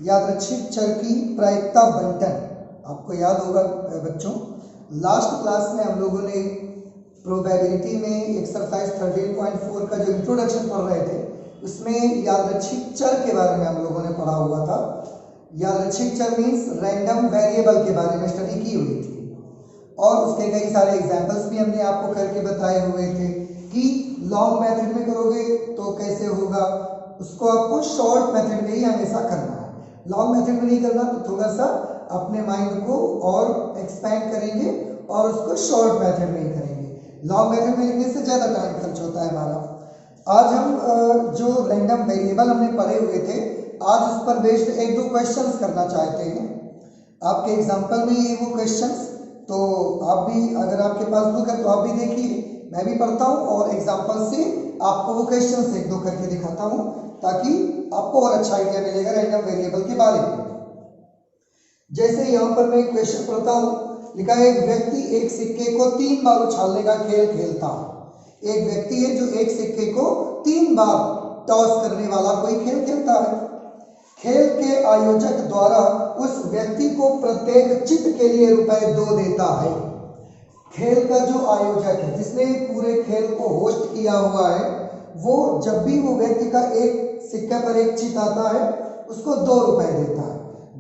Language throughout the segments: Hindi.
यादृच्छिक चर की प्रायिकता बंटन। आपको याद होगा बच्चों, लास्ट क्लास में हम लोगों ने प्रोबेबिलिटी में एक्सरसाइज 13.4 का जो इंट्रोडक्शन पढ़ रहे थे उसमें यादृच्छिक चर के बारे में हम लोगों ने पढ़ा हुआ था। यादृच्छिक चर मीन्स रैंडम वेरिएबल के बारे में स्टडी की हुई थी और उसके कई सारे एग्जाम्पल्स भी हमने आपको करके बताए हुए थे कि लॉन्ग मेथड में करोगे तो कैसे होगा, उसको आपको शॉर्ट मेथड में ही हमेशा करना है। लॉन्ग मेथड में नहीं करना तो थोड़ा सा अपने माइंड को और एक्सपैंड करेंगे और उसको शॉर्ट मेथड में ही करेंगे। लॉन्ग मेथड में लिखने से ज़्यादा टाइम खर्च होता है हमारा। आज हम जो रैंडम वेरिएबल हमने पढ़े हुए थे, आज उस पर बेस्ड एक दो क्वेश्चंस करना चाहते हैं। आपके एग्जाम्पल में ये वो क्वेश्चंस, तो आप भी अगर आपके पास बुक है तो आप भी देखिए, मैं भी पढ़ता हूँ और एग्जाम्पल से आपको वो क्वेश्चंस एक दो करके दिखाता हूँ ताकि आपको और अच्छा आइडिया मिलेगा रैंडम वेरिएबल के बारे में। जैसे यहाँ पर मैं एक क्वेश्चन पढ़ता हूँ, लिखा है एक व्यक्ति एक सिक्के को 3 बार उछालने का खेल खेलता है। एक व्यक्ति है जो एक सिक्के को 3 बार टॉस करने वाला कोई खेल खेलता है। खेल के आयोजक द्वारा उस व्यक्ति को प्रत्येक चित के लिए ₹2 देता है। खेल का जो आयोजक है, जिसने पूरे खेल को होस्ट किया हुआ है, वो जब भी वो व्यक्ति का एक सिक्के पर एक चित आता है उसको ₹2 देता है।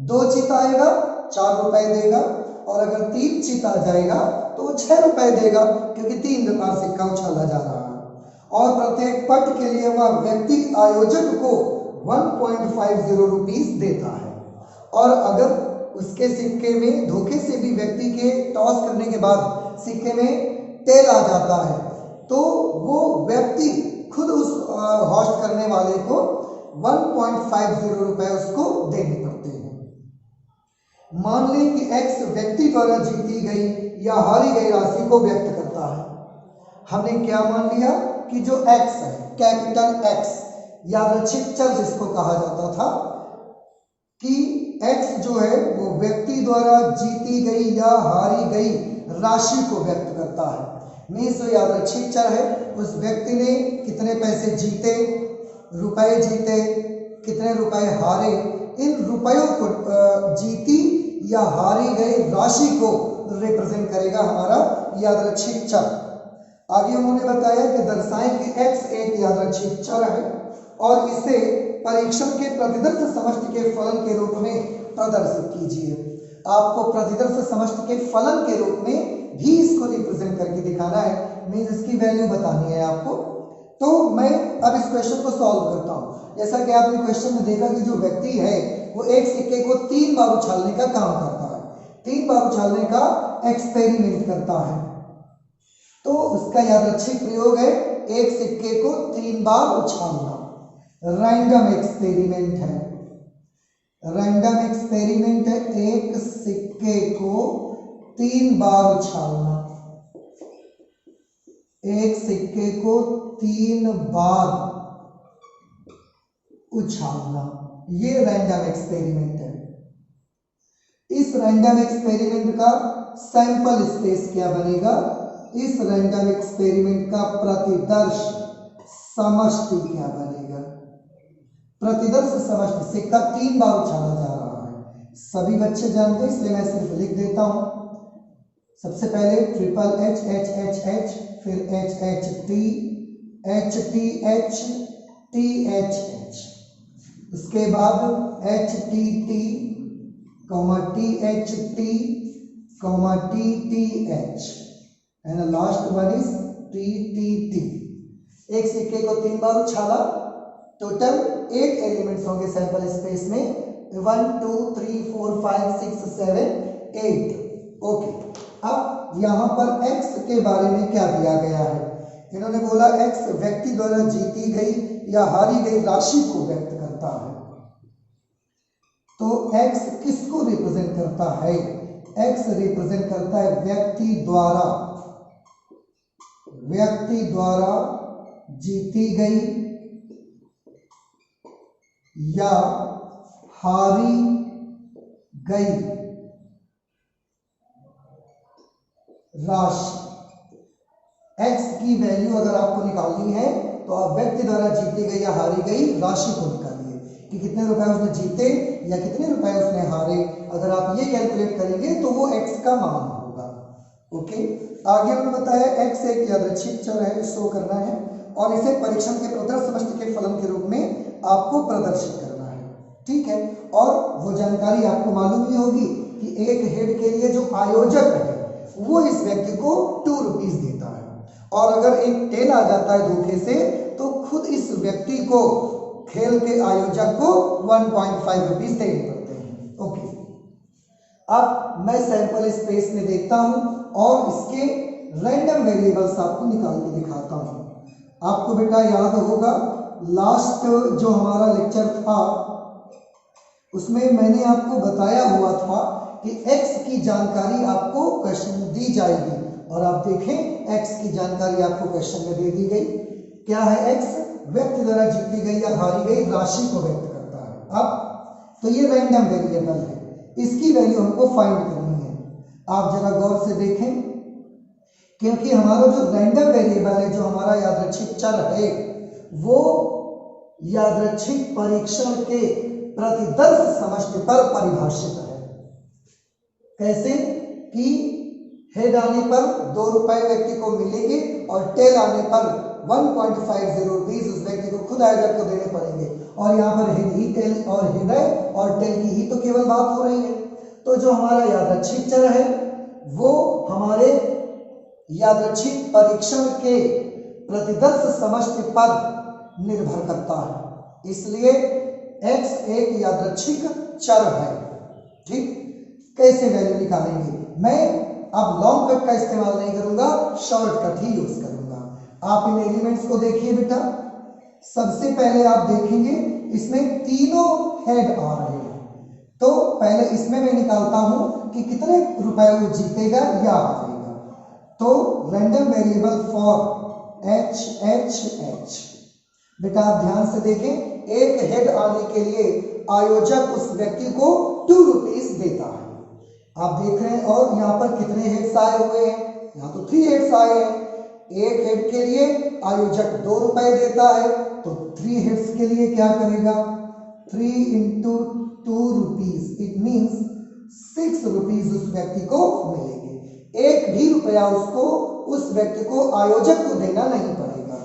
2 चित आएगा ₹4 देगा और अगर 3 चित आ जाएगा तो वो ₹6 देगा क्योंकि 3 बार सिक्का उछाला जा रहा है। और प्रत्येक पट के लिए वह व्यक्ति आयोजक को 1.50 रुपीस देता है। और अगर उसके सिक्के में धोखे से भी व्यक्ति के टॉस करने के बाद सिक्के में टेल आ जाता है तो वो व्यक्ति खुद उस होस्ट करने वाले को 1.50 रुपए उसको देने पड़ते हैं। मान लें कि एक्स व्यक्ति द्वारा जीती गई या हारी गई राशि को व्यक्त करता है। हमने क्या मान लिया कि जो एक्स है, कैपिटल एक्स, यादृच्छिक चर जिसको कहा जाता था, कि एक्स जो है वो व्यक्ति द्वारा जीती गई या हारी गई राशि को व्यक्त करता है। मीन्स जो यादृच्छिक चर है, उस व्यक्ति ने कितने पैसे जीते, रुपए जीते, कितने रुपए हारे, इन रुपयों को जीती या हारी गई राशि को रिप्रेजेंट करेगा हमारा यादृच्छिक चर। आगे उन्होंने बताया कि दर्शाएं कि x एक यादृच्छिक चर है और इसे परीक्षण के प्रतिदर्श समष्टि के फलन के रूप में प्रदर्शित कीजिए। आपको प्रतिदर्श समष्टि के फलन के रूप में भी इसको रिप्रेजेंट करके दिखाना है, मीन्स इसकी वैल्यू बतानी है आपको। तो मैं अब इस क्वेश्चन को सॉल्व करता हूँ। जैसा कि आपने क्वेश्चन में देखा कि जो व्यक्ति है वो एक सिक्के को 3 बार उछालने का काम करता है, 3 बार उछालने का एक्सपेरिमेंट करता है। तो उसका यादृच्छिक प्रयोग है एक सिक्के को 3 बार उछालना। रैंडम एक्सपेरिमेंट है, रैंडम एक्सपेरिमेंट है, एक सिक्के को 3 बार उछालना, एक सिक्के को 3 बार उछालना, ये रैंडम एक्सपेरिमेंट है। इस रैंडम एक्सपेरिमेंट का सैंपल स्पेस क्या बनेगा, इस रैंडम एक्सपेरिमेंट का प्रतिदर्श समष्टि क्या बनेगा। प्रतिदर्श समष्टि, सिक्का 3 बार उछाला जा रहा है, सभी बच्चे जानते हैं इसलिए मैं सिर्फ लिख देता हूं। सबसे पहले triple H H H H, फिर H H T H T H T H H, उसके बाद H T T comma T H T comma T T H and last one is T T T. एक सिक्के को 3 बार उछाला, टोटल 8 एलिमेंट्स होंगे सैंपल स्पेस में, 1 2 3 4 5 6 7 8। ओके, अब यहाँ पर x के बारे में क्या दिया गया है, इन्होंने बोला x व्यक्ति द्वारा जीती गई या हारी गई राशि को व्यक्त करता है। तो x किसको रिप्रेजेंट करता है, x रिप्रेजेंट करता है व्यक्ति द्वारा जीती गई या हारी गई राशि। x की वैल्यू अगर आपको निकालनी है तो आप व्यक्ति द्वारा जीती गई या हारी गई राशि को निकालिए। कि कितने रुपए उसने जीते या कितने रुपए उसने हारे। अगर आप ये कैलकुलेट करेंगे तो वो x का मान होगा। ओके, आगे हमने बताया x एक यादृच्छिक चर है, शो करना है और इसे परीक्षण के प्रदर्श समष्टि के फलन के रूप में आपको प्रदर्शित करना है। ठीक है, और वो जानकारी आपको मालूम ही होगी कि एक हेड के लिए जो आयोजक है वो इस व्यक्ति को 2 रुपीज देता है, और अगर एक टेल आ जाता है धोखे से तो खुद इस व्यक्ति को, खेल के आयोजक को 1.5 रुपीज देने पड़ते हैं। ओके, अब मैं सैंपल स्पेस में देखता हूं और इसके रैंडम वेरिएबल्स आपको निकाल के दिखाता हूं। आपको बेटा याद होगा लास्ट जो हमारा लेक्चर था उसमें मैंने आपको बताया हुआ था कि x की जानकारी आपको क्वेश्चन में दी जाएगी, और आप देखें x की जानकारी आपको क्वेश्चन में दे दी गई। क्या है x? व्यक्ति द्वारा जीती गई या हारी गई राशि को व्यक्त करता है। अब तो ये रैंडम वेरिएबल है, इसकी वैल्यू हमको फाइंड करनी है। आप जरा गौर से देखें, क्योंकि हमारा जो रैंडम वेरिएबल है, जो हमारा यादृच्छिक चर है, वो यादृच्छिक परीक्षण के प्रतिदर्श समष्टि पर परिभाषित है। कैसे कि हेड आने पर 2 रुपए व्यक्ति को मिलेंगे और टेल आने पर 1.50 रुपीज उस व्यक्ति को खुद आयोजक को देने पड़ेंगे, और यहाँ पर हेड ही टेल और हेड है और टेल की ही तो केवल बात हो रही है। तो जो हमारा यादृच्छिक चर है वो हमारे यादृच्छिक परीक्षण के प्रतिदर्श समष्टि पर निर्भर करता है, इसलिए x एक यादृच्छिक चर है। ठीक, कैसे वैल्यू निकालेंगे? मैं अब लॉन्ग कट का इस्तेमाल नहीं करूंगा, शॉर्टकट ही यूज करूंगा। आप इन एलिमेंट्स को देखिए बेटा। सबसे पहले आप देखेंगे इसमें तीनों हेड आ रहे हैं, तो पहले इसमें मैं निकालता हूं कि कितने रुपए वो जीतेगा या हारेगा। तो रैंडम वेरिएबल फॉर h बेटा आप ध्यान से देखें, एक हेड आने के लिए आयोजक उस व्यक्ति को 2 रुपीज देता है। आप देख रहे हैं, और यहाँ पर कितने हेड्स आए हुए हैं? यहाँ तो 3 हेड्स आए हैं। एक हेड के लिए आयोजक 2 रुपए देता है, तो 3 हेड्स के लिए क्या करेगा? 3 into 2 rupees, it means 6 rupees उस व्यक्ति को मिलेंगे। एक भी रुपया उसको, उस व्यक्ति को आयोजक को देना नहीं पड़ेगा।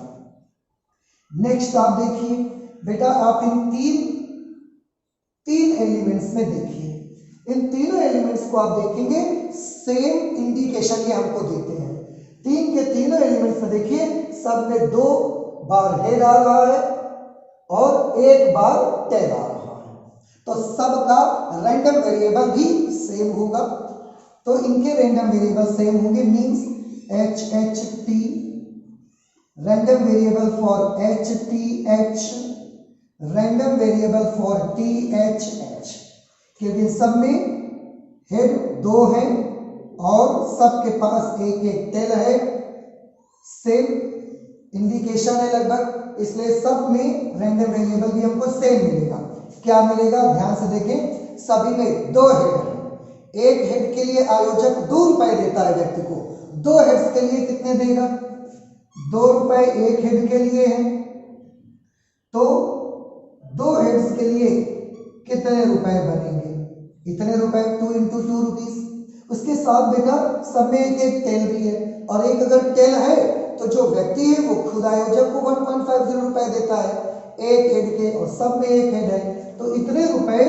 नेक्स्ट आप देखिए बेटा, आप इन तीन एलिमेंट्स में देखिए, इन तीनों एलिमेंट्स को आप देखेंगे सेम इंडिकेशन ये हमको देते हैं। 3 के तीनों एलिमेंट्स में देखिए, सब में 2 बार हेड आ रहा है और 1 बार टेल आ रहा है, तो सबका रैंडम वेरिएबल भी सेम होगा। तो इनके रैंडम वेरिएबल सेम होंगे, means HHT random variable for HTH, random variable for THH, क्योंकि सब में हेड 2 है और सबके पास एक एक टेल है, सेम इंडिकेशन है लगभग, इसलिए सब में रैंडम वेरिएबल भी हमको सेम मिलेगा। क्या मिलेगा? ध्यान से देखें, सभी में 2 हेड है। एक हेड के लिए आयोजक 2 रुपए देता है व्यक्ति को, 2 हेड्स के लिए कितने देगा? 2 रुपए एक हेड के लिए है, तो 2 हेड्स के लिए कितने रुपए बनेंगे? इतने रुपए, 2 into 2 रुपीज। उसके साथ बेटा सब में एक एक टेल भी है, और एक अगर टेल है तो जो व्यक्ति है वो खुद आयोजक को 1.50 रुपए देता है एक हेड के, और सब में एक हेड है, तो इतने रुपए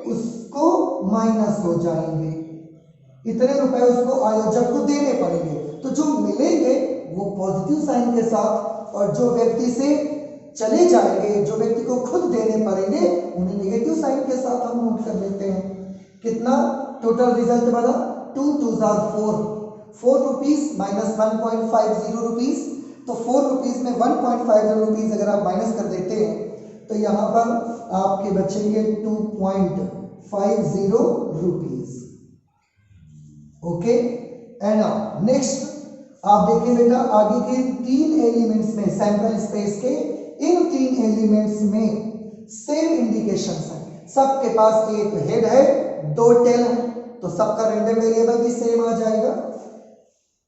उसको माइनस हो जाएंगे, इतने रुपए उसको आयोजक को देने पड़ेंगे। तो जो मिलेंगे वो पॉजिटिव साइन के साथ, और जो व्यक्ति से चले जाएंगे, जो व्यक्ति को खुद देने पड़ेंगे, उन्हें नेगेटिव साइन के साथ हम नोट कर लेते हैं। कितना टोटल रिजल्ट बना? 2 2s are 4 rupees minus 1.50 rupees, तो 4 रुपीज में 1.50 रुपीज अगर आप माइनस कर देते हैं तो यहाँ पर आपके बचेंगे 2.50 rupees. Okay, and now next आप देखिए बेटा, आगे के 3 एलिमेंट्स में सैंपल स्पेस के इन 3 एलिमेंट्स में सेम इंडिकेशंस है, सबके पास एक हेड है, 2 टेल है, तो सबका रैंडम वेरिएबल भी सेम आ जाएगा।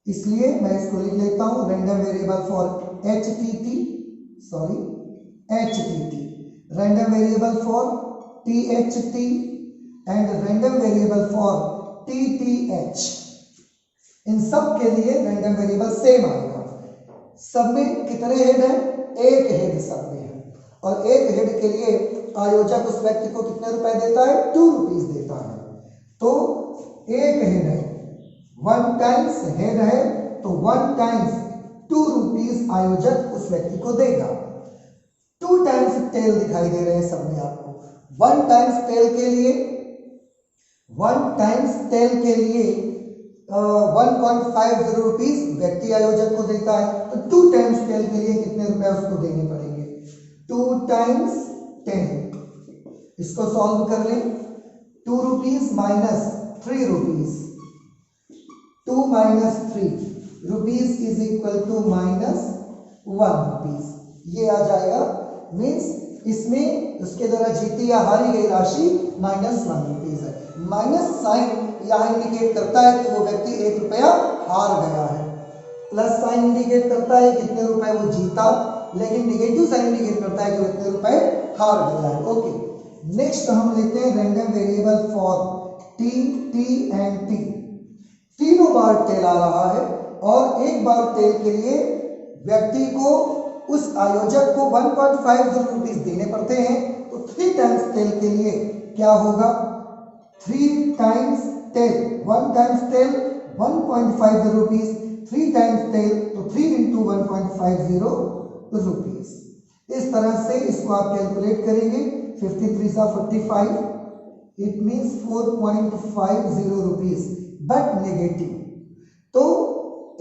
इसलिए मैं इसको लिख लेता हूं, random variable for HTT, random variable for THT and random variable for TTH। इन सब के लिए रैंडम वेरिएबल सेम आएगा। सब में कितने हेड हैं? एक हेड सब में है, और एक हेड के लिए आयोजक उस व्यक्ति को कितने रुपए देता है? 2 रुपीज देता है। तो एक हेड है, 1 टाइम्स हेड है, तो 1 टाइम्स 2 रुपीज आयोजक उस व्यक्ति को देगा। 2 टाइम्स टेल दिखाई दे रहे हैं सब में आपको। 1 टाइम्स टेल के लिए 1.50 रुपीज व्यक्ति आयोजक को देता है, तो 2 टाइम्स टेल के लिए कितने रुपए उसको देने पड़ेंगे? 2 टाइम्स 10। इसको सॉल्व कर लें। 2 rupees minus 3 rupees, 2 minus 3 rupees is equal to minus 1 rupees. ये आ जाएगा, मीन्स इसमें उसके द्वारा जीती या हारी गई राशि माइनस 1 रुपीज है। माइनस साइन यहाँ इंडिकेट करता है कि वो व्यक्ति 1 रुपया हार गया है, प्लस साइन इंडिकेट करता है कितने रुपए वो जीता, लेकिन निगेटिव साइन इंडिकेट करता है कि वो कितने रुपए हार गया है। ओके, नेक्स्ट हम लेते हैं random variable for T, T and T. तीनों बार टेल आ रहा है, और एक बार टेल के लिए व्यक्ति को, उस आयोजक को 1.50 रुपीज देने पड़ते हैं। तो 3 टाइम्स टेल के लिए क्या होगा? 3 times tail, 1 times tail 1.50 rupees, 3 times tail तो 3 इंटू 1.50 रुपीज। इस तरह से इसको आप कैलकुलेट करेंगे। 53 सा 45, it means 4.50 rupees, but negative. तो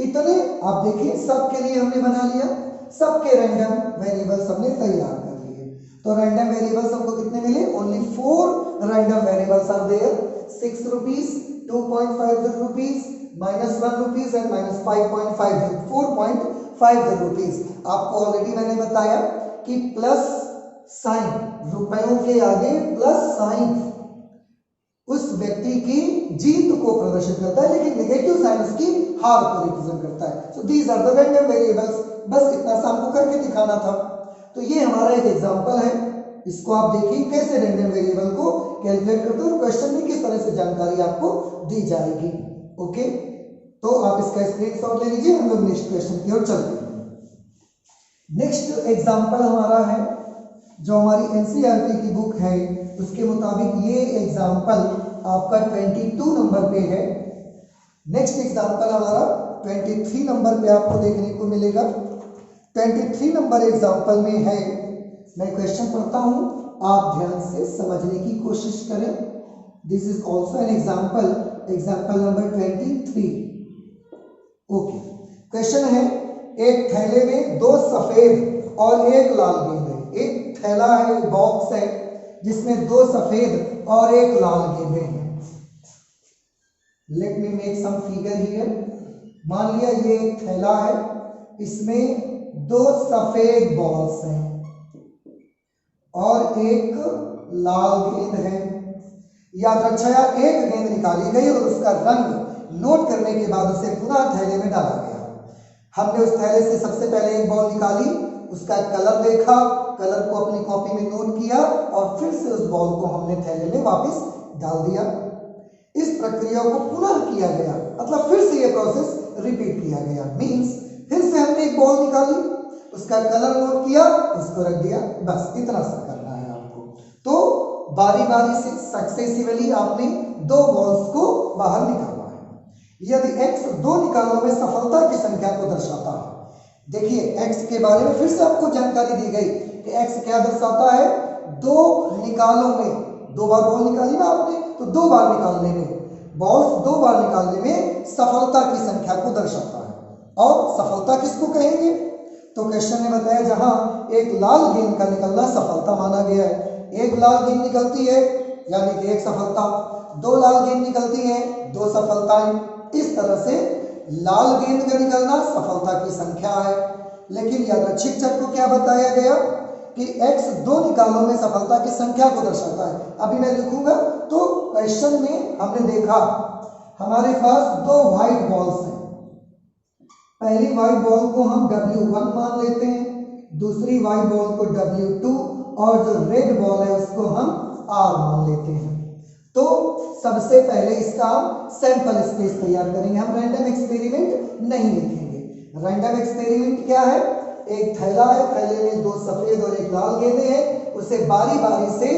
इतने आप देखिए, सबके लिए हमने बना लिया, सबके रैंडम वेरिएबल्स हमने तैयार कर लिए। तो रैंडम वेरिएबल्स हमको कितने मिले? Only 4 random variables are there. 6 rupees, 2.50 rupees, -1 rupees and -5.50, 4.50 rupees. आपको ऑलरेडी मैंने बताया कि प्लस साइन, रुपयों के आगे प्लस साइन उस व्यक्ति की जीत को प्रदर्शित करता है, लेकिन नेगेटिव साइन उसकी हार को रिप्रेजेंट करता है। So these are the random variables. बस इतना सा हमको करके दिखाना था। तो ये हमारा एक एग्जांपल है, इसको आप देखिए कैसे रैंडम वेरिएबल को कैलकुलेट करते हैं और क्वेश्चन में किस तरह से जानकारी आपको दी जाएगी। ओके, तो आप इसका स्क्रीनशॉट ले लीजिए, हम लोग नेक्स्ट क्वेश्चन की ओर चलते हैं। नेक्स्ट एग्जांपल हमारा है, जो हमारी एनसीईआरटी की बुक है उसके मुताबिक ये एग्जांपल आपका 22 नंबर पे है। नेक्स्ट एग्जांपल हमारा 23 नंबर पे आपको देखने को मिलेगा। 23 नंबर एग्जांपल में है, मैं क्वेश्चन पढ़ता हूं, आप ध्यान से समझने की कोशिश करें। This is also an example, example number 23। Okay, question है, एक थैले में 2 सफेद और 1 लाल गेंद है। एक थैला है, एक बॉक्स है जिसमें 2 सफेद और 1 लाल गेंदें हैं। Let me make some figure here. मान लिया ये एक थैला है, इसमें 2 सफेद बॉल्स हैं और 1 लाल गेंद है। याद रखिएगा, एक गेंद निकाली गई और उसका रंग नोट करने के बाद उसे पुनः थैले में डाला गया। हमने उस थैले से सबसे पहले एक बॉल निकाली, उसका कलर देखा, कलर को अपनी कॉपी में नोट किया और फिर से उस बॉल को हमने थैले में वापस डाल दिया। इस प्रक्रिया को पुनः किया गया, मतलब फिर से ये प्रोसेस रिपीट किया गया। मींस फिर से हमने एक बॉल निकाली, उसका कलर नोट किया, उसको रख दिया, बस इतना सा करना है आपको। तो बारी बारी से सक्सेसिवली आपने 2 बॉल्स को बाहर निकालना है। यदि x 2 निकालों में सफलता की संख्या को दर्शाता है, देखिए x के बारे में फिर से आपको जानकारी दी गई कि x क्या दर्शाता है? 2 निकालों में, 2 बार बॉल निकाली ना आपने, तो 2 बार निकालने में, बॉल्स 2 बार निकालने में सफलता की संख्या को दर्शाता है। और सफलता किसको कहेंगे? तो क्वेश्चन ने बताया जहां एक लाल गेंद का निकलना सफलता माना गया है। एक लाल गेंद निकलती है यानी कि एक सफलता, 2 लाल गेंद निकलती है 2 सफलताएं। इस तरह से लाल गेंद का निकलना सफलता की संख्या है। लेकिन यादृच्छिक चर को क्या बताया गया कि x 2 निकालों में सफलता की संख्या को दर्शाता है। अभी मैं लिखूंगा। तो क्वेश्चन में हमने देखा हमारे पास 2 व्हाइट बॉल्स हैं। पहली व्हाइट बॉल को हम W1 मान लेते हैं, दूसरी व्हाइट बॉल को W2 और जो रेड बॉल है उसको हम R मान लेते हैं। तो सबसे पहले इसका सैंपल स्पेस तैयार करेंगे, हम रैंडम एक्सपेरिमेंट नहीं लिखेंगे। रैंडम एक्सपेरिमेंट क्या है? एक थैला है, थैले में 2 सफेद और 1 लाल गेंदे हैं, उसे बारी बारी से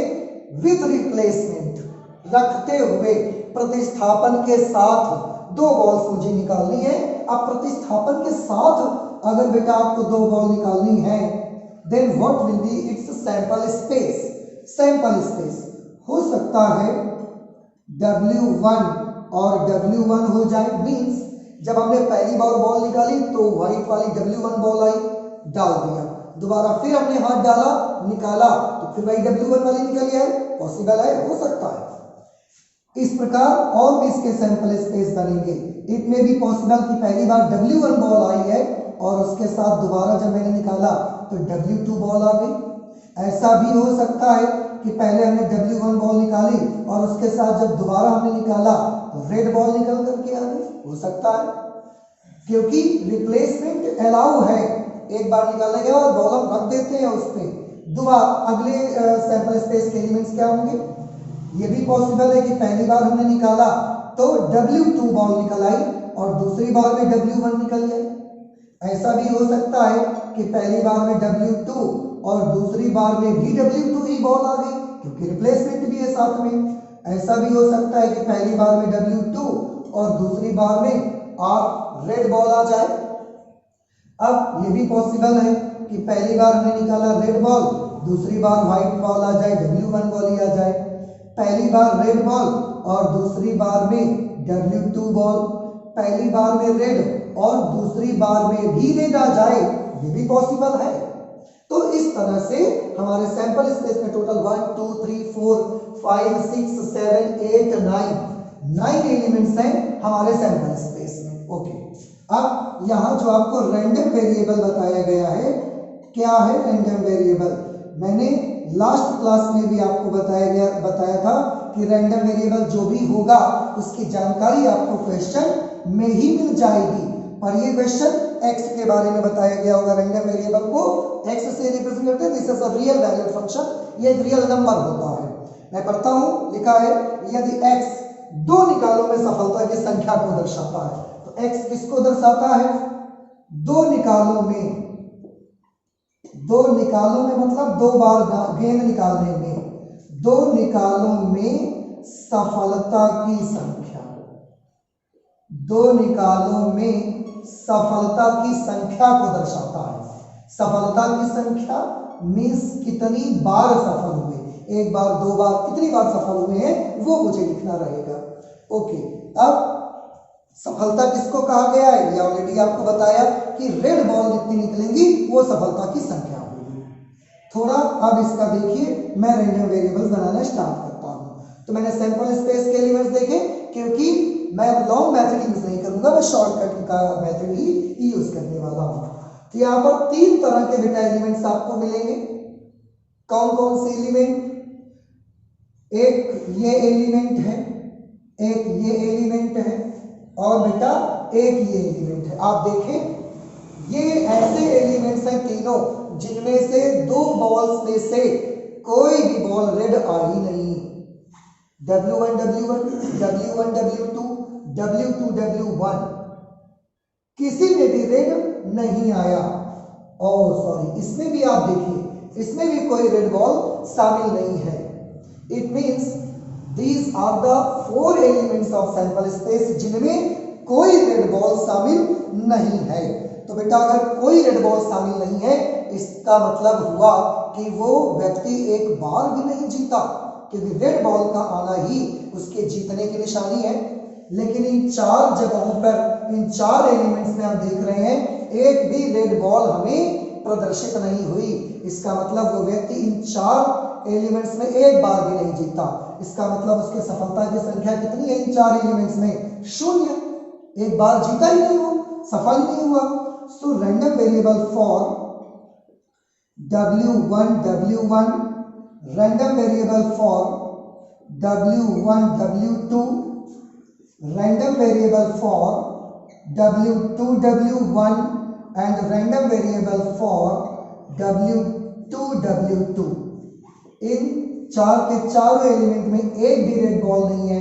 विद रिप्लेसमेंट रखते हुए प्रतिस्थापन के साथ 2 बॉल्स मुझे निकालनी है। अब प्रतिस्थापन के साथ अगर बेटा आपको 2 बॉल निकालनी है, then what will be its sample space? Sample space हो सकता है W1 और W1 हो जाए, मींस जब हमने पहली बार बॉल निकाली तो व्हाइट वाली W1 बॉल आई, डाल दिया, दोबारा फिर हमने हाथ डाला, निकाला तो फिर वही W1 वाली निकली है, पॉसिबल है, हो सकता है। इस प्रकार और भी इसके सैंपल स्पेस बनेंगे। इट में भी पॉसिबल कि पहली बार W1 बॉल आई है और उसके साथ दोबारा जब मैंने निकाला तो W2 बॉल आ गई। ऐसा भी हो सकता है कि पहले हमने W1 बॉल निकाली और उसके साथ जब दोबारा हमने निकाला तो रेड बॉल निकल करके आ गई, हो सकता है, क्योंकि रिप्लेसमेंट अलाउ है। एक बार निकालने के बाद बॉल हम रख देते हैं उस पे, दोबारा अगले सैंपल स्पेस के एलिमेंट्स क्या होंगे? ये भी पॉसिबल है कि पहली बार हमने निकाला तो W2 बॉल निकल आई और दूसरी बार में W1 निकल गई। ऐसा भी हो सकता है कि पहली बार में W2 और दूसरी बार में भी W2 ही बॉल आ गई, क्योंकि रिप्लेसमेंट भी है साथ में। ऐसा भी हो सकता है कि पहली बार में W2 और दूसरी बार में रेड बॉल आ जाए। अब ये भी पॉसिबल है कि पहली बार हमने निकाला रेड बॉल, दूसरी बार व्हाइट बॉल आ जाए, W1 बॉल ही आ जाए। पहली बार रेड बॉल और दूसरी बार में W2 बॉल, पहली बार में रेड और दूसरी बार में भी रेड आ जाए, ये भी पॉसिबल है। तो इस तरह से हमारे सैंपल स्पेस में टोटल 1 2 3 4 5 6 7 8 9 एलिमेंट्स हैं हमारे सैंपल स्पेस में। ओके, अब यहां जो आपको रैंडम वेरिएबल बताया गया है, क्या है रैंडम वेरिएबल? मैंने लास्ट क्लास में भी आपको बताया था कि रैंडम वेरिएबल जो भी होगा उसकी जानकारी आपको क्वेश्चन में ही मिल जाएगी। पर ये क्वेश्चन x के बारे में बताया गया होगा। रैंडम वेरिएबल को x से रिप्रेजेंट करते हैं, this is a real valued function, ये एक रियल नंबर होता है। मैं पढ़ता हूं, लिखा है यदि x 2 निकालों में सफलता की संख्या को दर्शाता है, तो x किसको दर्शाता है? 2 निकालों में, 2 निकालों में मतलब 2 बार गेंद निकालने में, 2 निकालों में सफलता की संख्या, 2 निकालों में सफलता की संख्या को दर्शाता है। सफलता की संख्या मींस कितनी बार सफल हुए, 1 बार 2 बार, कितनी बार सफल हुए हैं वो मुझे लिखना रहेगा। ओके, अब सफलता किसको कहा गया है? ये ऑलरेडी आपको बताया कि रेड बॉल जितनी निकलेंगी वो सफलता की संख्या होगी। थोड़ा अब इसका देखिए, मैं रैंडम वेरिएबल्स बनाना स्टार्ट करता हूं। तो मैंने सैंपल स्पेस के एलिमेंट्स देखे, क्योंकि मैं लॉन्ग मेथड यूज नहीं करूंगा, मैं शॉर्टकट का मेथड ही यूज करने वाला हूं। तो यहां पर 3 तरह के बेटा एलिमेंट्स आपको मिलेंगे। कौन कौन से एलिमेंट? एक ये एलिमेंट है, एक ये एलिमेंट है और बेटा एक ये एलिमेंट है। आप देखें ये ऐसे एलिमेंट्स हैं तीनों जिनमें से 2 बॉल्स में से कोई भी बॉल रेड आई नहीं। W1 W1, W1 W2, W2 W1, किसी में भी रेड नहीं आया। और सॉरी, इसमें भी आप देखिए, इसमें भी कोई रेड बॉल शामिल नहीं है। It means these are the 4 elements of sample space जिनमें कोई रेड बॉल शामिल नहीं है। तो बेटा अगर कोई रेड बॉल शामिल नहीं है, इसका मतलब हुआ कि वो व्यक्ति एक बार भी नहीं जीता, क्योंकि रेड बॉल का आना ही उसके जीतने की निशानी है। लेकिन इन 4 जगहों पर, इन 4 एलिमेंट्स में हम देख रहे हैं एक भी रेड बॉल हमें प्रदर्शित नहीं हुई। इसका मतलब वो व्यक्ति इन 4 एलिमेंट्स में एक बार भी नहीं जीता। इसका मतलब उसकी सफलता की संख्या कितनी है इन 4 एलिमेंट्स में? 0, एक बार जीता ही नहीं, वो सफल नहीं हुआ। So random variable for W1 W1, random variable for W1 W2, random variable for W2 W1 and random variable for W2 W2। इन चार के चारों एलिमेंट में एक भी रेड बॉल नहीं है।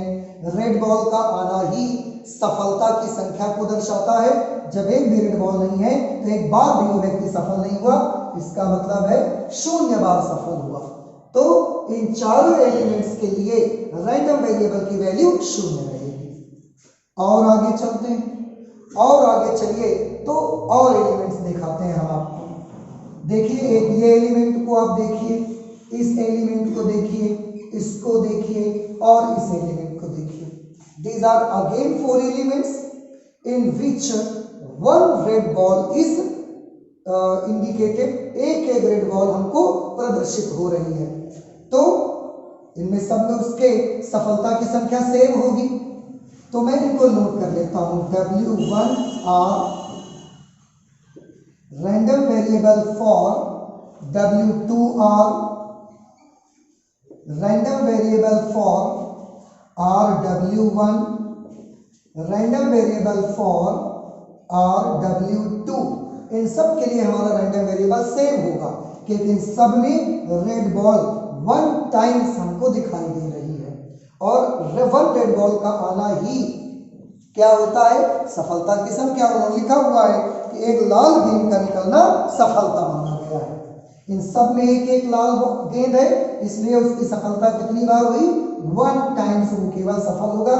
रेड बॉल का आना ही सफलता की संख्या को दर्शाता है। जब एक भी रेड बॉल नहीं है तो एक बार भी वो व्यक्ति सफल नहीं हुआ, इसका मतलब है 0 बार सफल हुआ। तो इन चारों एलिमेंट्स के लिए रैंडम वेरिएबल की वैल्यू 0 रहेगी। और आगे चलते हैं, और आगे चलिए तो और एलिमेंट्स दिखाते हैं हम आपको। देखिए एक ये एलिमेंट को आप देखिए, इस एलिमेंट को देखिए, इसको देखिए और इस एलिमेंट को देखिए। These are again 4 elements in which one red ball is indicated। एक रेड बॉल हमको प्रदर्शित हो रही है। तो इनमें सब में उसके सफलता की संख्या सेम होगी। तो मैं इनको नोट कर लेता हूं। W1R random variable for W2R random variable for RW1 random variable for RW2। इन सब के लिए हमारा रैंडम वेरिएबल सेम होगा क्योंकि इन सब में रेड बॉल 1 टाइम्स हमको दिखाई दे रही है और 1 रेड बॉल का आना ही क्या होता है, सफलता की संख्या। उन्होंने लिखा हुआ है कि एक लाल गेंद का निकलना सफलता माना गया है। इन सब में एक एक लाल गेंद है, इसलिए उसकी सफलता कितनी बार हुई, 1 टाइम्स वो केवल सफल होगा।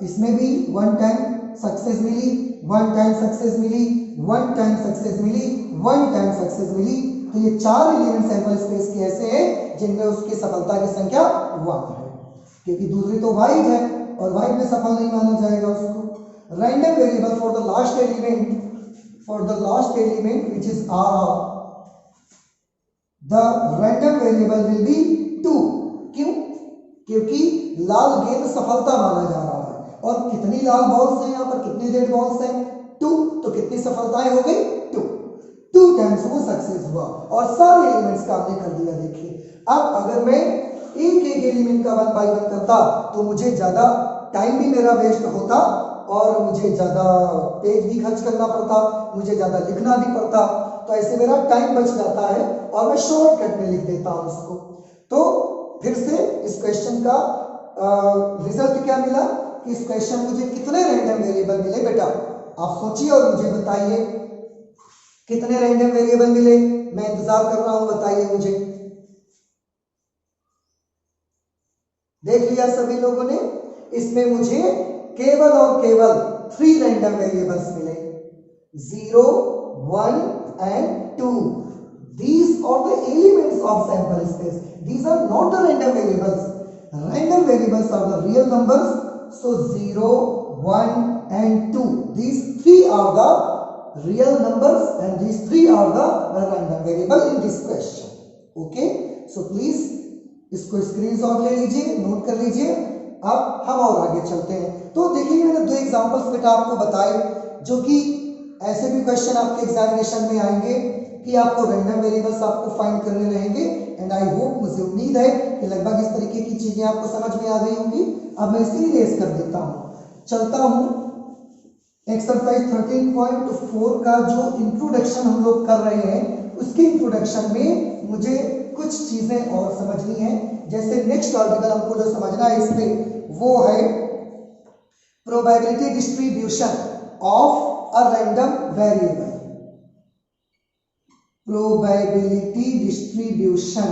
इसमें भी 1 टाइम सक्सेस मिली, 1 टाइम सक्सेस मिली, 1 टाइम सक्सेस मिली, 1 टाइम सक्सेस मिली। तो ये 4 एलिमेंट सैंपल स्पेस के ऐसे हैं जिनमें उसकी सफलता की संख्या 1 है, क्योंकि दूसरी तो वाइड है और वाइड में सफल नहीं माना जाएगा उसको। Random variable for the last element which is R, the random variable will B 2। क्यों? क्योंकि लाल गेंद सफलता माना जा रहा है और कितनी लाल बॉल्स हैं यहाँ पर, कितनी रेड बॉल्स हैं, 2। तो कितनी सफलताएं हो गई, 2 टाइम्स वो सक्सेस हुआ और सारे एलिमेंट्स का आपने कर दिया। देखिए अब अगर मैं एक एक एलिमेंट का 1 बाय 1 करता तो मुझे ज्यादा टाइम भी मेरा वेस्ट होता और मुझे ज्यादा पेज भी खर्च करना पड़ता, मुझे ज्यादा लिखना भी पड़ता। तो ऐसे मेरा टाइम बच जाता है और मैं शॉर्टकट में लिख देता हूं उसको। तो फिर से इस क्वेश्चन का रिजल्ट क्या मिला कि इस क्वेश्चन मुझे कितने रैंडम वेरिएबल मिले बेटा, आप सोचिए और मुझे बताइए कितने रैंडम वेरिएबल मिले। मैं इंतजार कर रहा हूं, बताइए मुझे। देख लिया सभी लोगों ने, इसमें मुझे केवल और केवल 3 रैंडम वेरिएबल्स मिले, 0, 1 and 2। These are the elements of sample space. These are not the random variables. Random variables are the real numbers. So 0, 1 and 2. These 3 are the real numbers and these 3 are the random variable in this question. Okay? So please इसको स्क्रीनशॉट ले लीजिए, नोट कर लीजिए। अब हम और आगे चलते हैं। तो देखिए मैंने 2 एग्जांपल्स बेटा आपको बताए जो कि ऐसे भी क्वेश्चन आपके एग्जामिनेशन में आएंगे कि आपको रैंडम वेरिएबल्स आपको फाइंड करने रहेंगे। एंड आई होप, मुझे उम्मीद है कि लगभग इस तरीके की चीजें आपको समझ में आ गई होंगी। अब मैं इसकी रेस कर देता हूं, चलता हूं एक्सरसाइज 13.4 का जो इंट्रोडक्शन हम लोग कर रहे हैं उसके इंट्रोडक्शन में मुझे कुछ चीजें और समझनी है। जैसे नेक्स्ट आर्टिकल हमको जो समझना है इसमें वो है probability distribution of a random variable. Probability distribution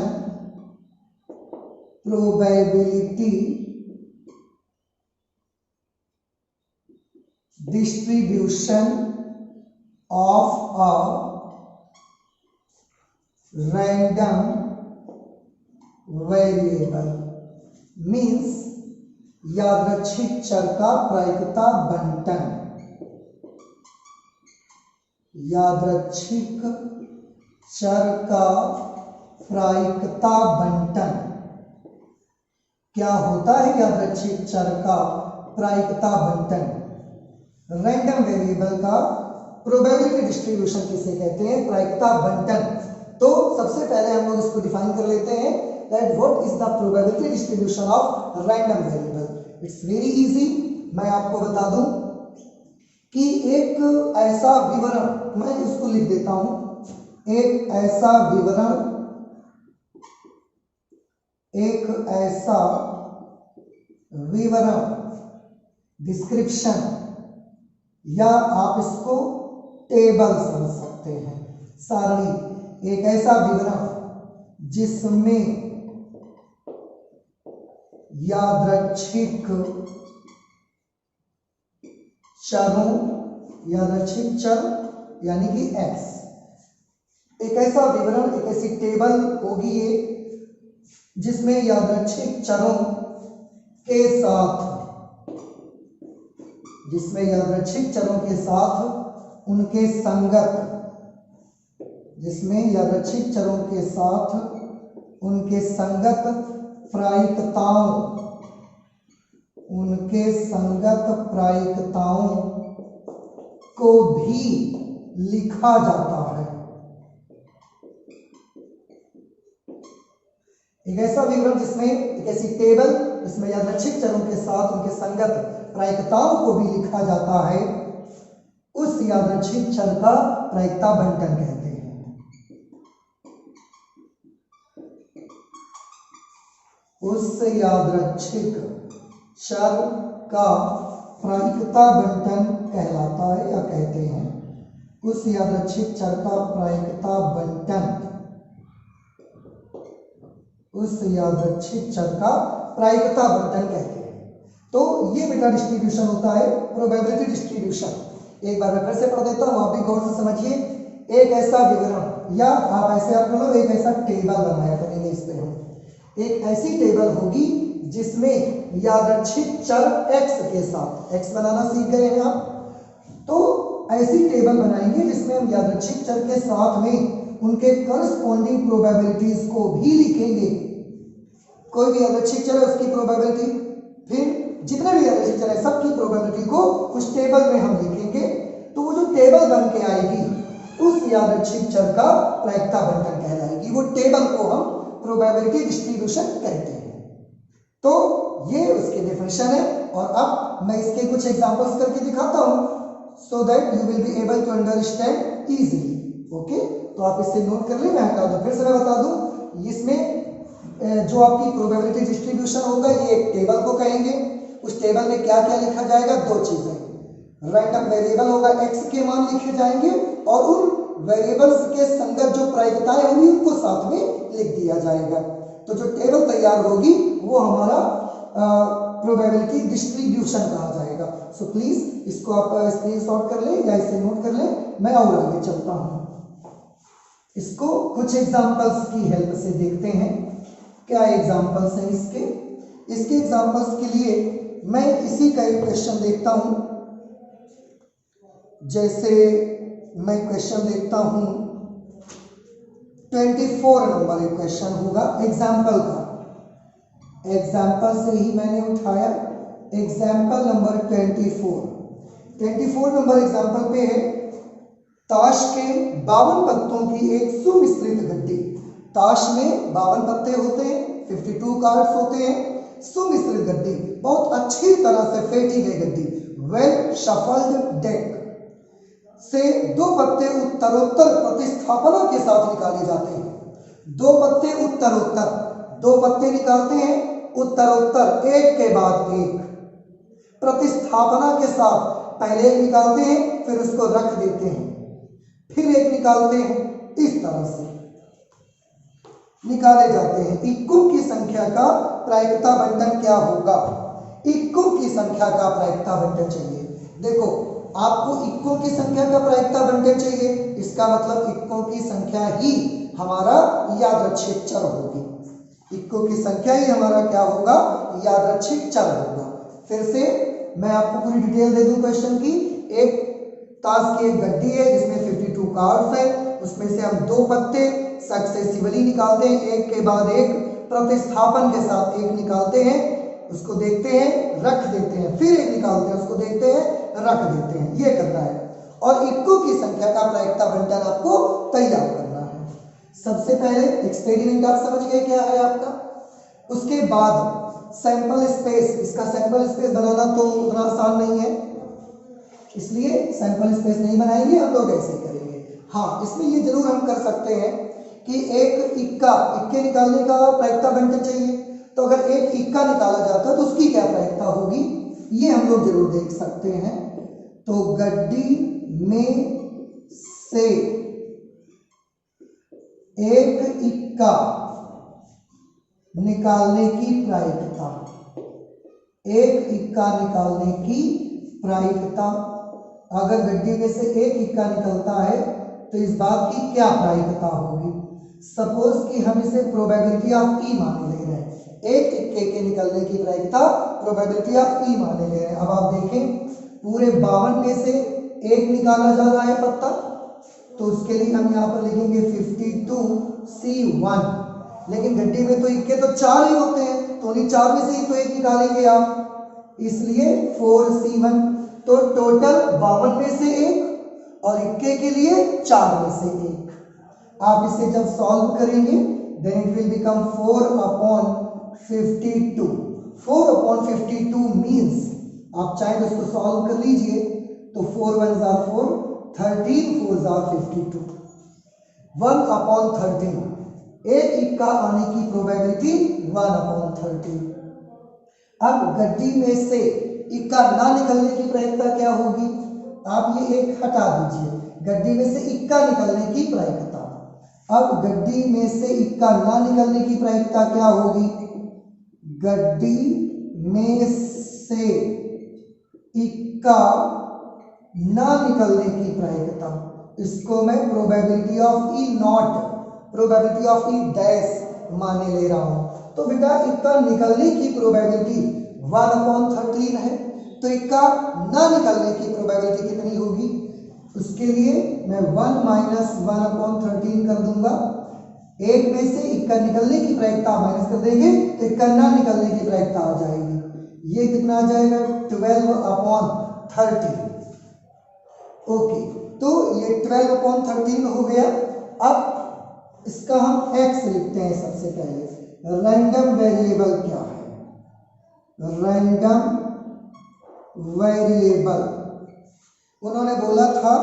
of a random variable means यादृच्छिक चर का प्रायिकता बंटन। यादृच्छिक चर का प्रायिकता बंटन क्या होता है? यादृच्छिक चर का प्रायिकता बंटन रैंडम वेरिएबल का प्रोबेबिलिटी डिस्ट्रीब्यूशन किसे कहते हैं? प्रायिकता बंटन। तो सबसे पहले हम लोग इसको डिफाइन कर लेते हैं that what is the probability distribution of random variable. It's very easy। मैं आपको बता दूं कि एक ऐसा विवरण, मैं इसको लिख देता हूं, एक ऐसा विवरण एक ऐसा विवरण, डिस्क्रिप्शन, या आप इसको टेबल समझ सकते हैं, सारणी, एक ऐसा विवरण जिसमें यादृच्छिक चरों, यादृच्छिक चर यानी कि x, एक ऐसा विवरण, एक ऐसी टेबल होगी ये जिसमें यादृच्छिक चरों के साथ, जिसमें यादृच्छिक चरों के साथ उनके संगत, जिसमें यादृच्छिक चरों के साथ उनके संगत प्रायिकताओं, उनके संगत प्रायिकताओं को भी लिखा जाता है। एक ऐसा विवरण जिसमें, एक ऐसी टेबल जिसमें यादृच्छिक चरों के साथ उनके संगत प्रायिकताओं को भी लिखा जाता है, उस यादृच्छिक चर का प्रायिकता बंटन कहते हैं। उस यादृच्छिक चर का प्रायिकता बंटन कहलाता है या कहते हैं, उस यादृच्छिक चर का प्रायिकता बंटन, उस यादृच्छिक चर का प्रायिकता बंटन कहते हैं। तो ये बेटा डिस्ट्रीब्यूशन होता है, प्रोबेबिलिटी डिस्ट्रीब्यूशन। एक बार मैं फिर से पढ़ देता हूं, आप भी गौर से समझिए। एक ऐसा विवरण, या आप ऐसे आप लो, एक ऐसा टेबल बनाया करेंगे इस पे हम, एक ऐसी टेबल होगी जिसमें यादृच्छिक चर x के साथ, x बनाना सीख गए हैं आप, तो ऐसी टेबल बनाएंगे जिसमें हम यादृच्छिक चर के साथ में उनके करस्पॉन्डिंग प्रोबेबिलिटीज को भी लिखेंगे। कोई भी यादृच्छिक चर है उसकी प्रोबेबिलिटी, फिर जितने भी यादृच्छिक चर है सबकी प्रोबेबिलिटी को उस टेबल में हम लिखेंगे। तो वो जो टेबल बन के आएगी उस यादृच्छिक चर का प्रायिकता बंटन कहलाएगी। वो टेबल को हम प्रोबेबिलिटी डिस्ट्रीब्यूशन कहते हैं। तो ये उसके डेफिनेशन है, और अब मैं इसके कुछ एग्जांपल्स करके दिखाता हूं so that you will be able to understand easily. Okay, तो आप इससे नोट कर लें, मैं हटा दूं, फिर से मैं बता दूं, इसमें जो आपकी प्रोबेबिलिटी डिस्ट्रीब्यूशन होगा ये एक टेबल को कहेंगे। उस टेबल में क्या क्या लिखा जाएगा, दो चीजें, रैंडम वेरिएबल होगा, x के मान लिखे जाएंगे और उन वेरिएबल्स के संगत जो प्रायिकताएं होंगी उनको साथ में लिख दिया जाएगा। तो जो टेबल तैयार होगी वो हमारा प्रोबेबिलिटी डिस्ट्रीब्यूशन कहा जाएगा। सो प्लीज इसको आप स्क्रीनशॉट कर लें या इसे नोट कर लें, मैं और आगे चलता हूं। इसको कुछ एग्जांपल्स की हेल्प से देखते हैं। क्या एग्जांपल्स हैं इसके? इसके एग्जांपल्स के लिए मैं इसी का एक क्वेश्चन देखता हूं। जैसे मैं क्वेश्चन देखता हूं 24 नंबर एक क्वेश्चन होगा एग्जाम्पल का, एग्जाम्पल से ही मैंने उठाया, एग्जाम्पल नंबर 24 नंबर एग्जाम्पल पे है, ताश के 52 पत्तों की एक सुमिश्रित गड्डी। ताश में 52 पत्ते होते हैं, 52 कार्ड्स होते हैं, सुमिश्रित गड्डी, बहुत अच्छी तरह से फेंटी गई गड्डी, वेल शफल्ड डेक से दो पत्ते उत्तरोत्तर प्रतिस्थापना के साथ निकाले जाते हैं। दो पत्ते उत्तरोत्तर, दो पत्ते निकालते हैं उत्तरोत्तर, एक के बाद एक, प्रतिस्थापना के साथ। पहले एक निकालते हैं फिर उसको रख देते हैं, फिर एक निकालते हैं, इस तरह से निकाले जाते हैं। इक्कों की संख्या का प्रायिकता बंटन क्या होगा? इक्कों की संख्या का प्रायिकता बंटन चाहिए। देखो, आपको इक्कों की संख्या का प्रायिकता बंटन चाहिए, इसका मतलब इक्कों की संख्या ही हमारा यादृच्छिक चर होगी। इक्कों की संख्या ही हमारा क्या होगा? यादृच्छिक चर होगा। फिर से मैं आपको पूरी डिटेल दे दूं क्वेश्चन की। एक ताश की एक गड्डी है जिसमें 52 कार्ड्स है, उसमें से हम दो पत्ते सक्सेसिवली निकालते हैं, एक के बाद एक, प्रतिस्थापन के साथ एक निकालते हैं, उसको देखते हैं, रख देते हैं, फिर एक निकालते हैं, उसको देखते हैं, रख देते हैं, ये करना है। और इक्कों की संख्या का प्रायिकता बंटन आपको तैयार करना है। सबसे पहले एक्सपेरिमेंट आप समझ गए क्या है आपका। उसके बाद सैंपल स्पेस, इसका सैंपल स्पेस बनाना तो उतना आसान नहीं है, इसलिए सैंपल स्पेस नहीं बनाएंगे, हम लोग ऐसे करेंगे। हाँ, इसमें ये जरूर हम कर सकते हैं कि एक इक्का, इक्के निकालने का प्रायिकता बंटन चाहिए, तो अगर एक इक्का निकाला जाता है तो उसकी क्या प्रायिकता होगी, ये हम लोग जरूर देख सकते हैं। तो गड्डी में से एक इक्का निकालने की प्रायिकता, एक इक्का निकालने की प्रायिकता, अगर गड्डी में से एक इक्का निकलता है तो इस बात की क्या प्रायिकता होगी। सपोज कि हम इसे प्रोबेबिलिटी ऑफ ई माने ले रहे हैं, एक इक्के के निकलने की प्रायिकता प्रोबेबिलिटी ऑफ ई माने ले रहे हैं। अब आप देखें पूरे 52 में से एक निकाला जा रहा है पत्ता, तो उसके लिए हम यहाँ पर लिखेंगे 52C1, लेकिन गड्डी में तो इक्के तो 4 ही होते हैं, तो उन्हीं 4 में से ही तो एक निकालेंगे आप, इसलिए 4C1। तो टोटल 52 में से एक और इक्के के लिए 4 में से एक। आप इसे जब सॉल्व करेंगे then it will become 4/52। 4/52 means आप चाहे तो इसको सॉल्व कर लीजिए, तो 4 1 are 4, 13 4 are 52, 1/13। एक इक्का आने की प्रोबेबिलिटी 1/13। अब गड्डी में से इक्का ना निकलने की प्रायिकता क्या होगी, आप ये एक हटा दीजिए, गड्डी में से इक्का निकलने की प्रायिकता। अब गड्डी में से इक्का ना निकलने की प्रायिकता क्या होगी, गड्डी में से इक्का ना निकलने की प्रायिकता, इसको मैं probability of E not, probability of E dash माने ले रहा हूं। तो बेटा इक्का निकलने की प्रोबेबिलिटी 1/13 है, तो इक्का ना निकलने की प्रोबेबिलिटी कितनी होगी, उसके लिए मैं 1 - 1/13 कर दूंगा। एक में से इक्का निकलने की प्रायिकता माइनस कर देंगे तो इक्का ना निकलने की प्रायिकता आ जाएगी। ये कितना आ जाएगा 12/13। ओके, तो ये 12/13 हो गया। अब इसका हम x लिखते हैं सबसे पहले। रैंडम वेरिएबल क्या है, रैंडम वेरिएबल, उन्होंने बोला था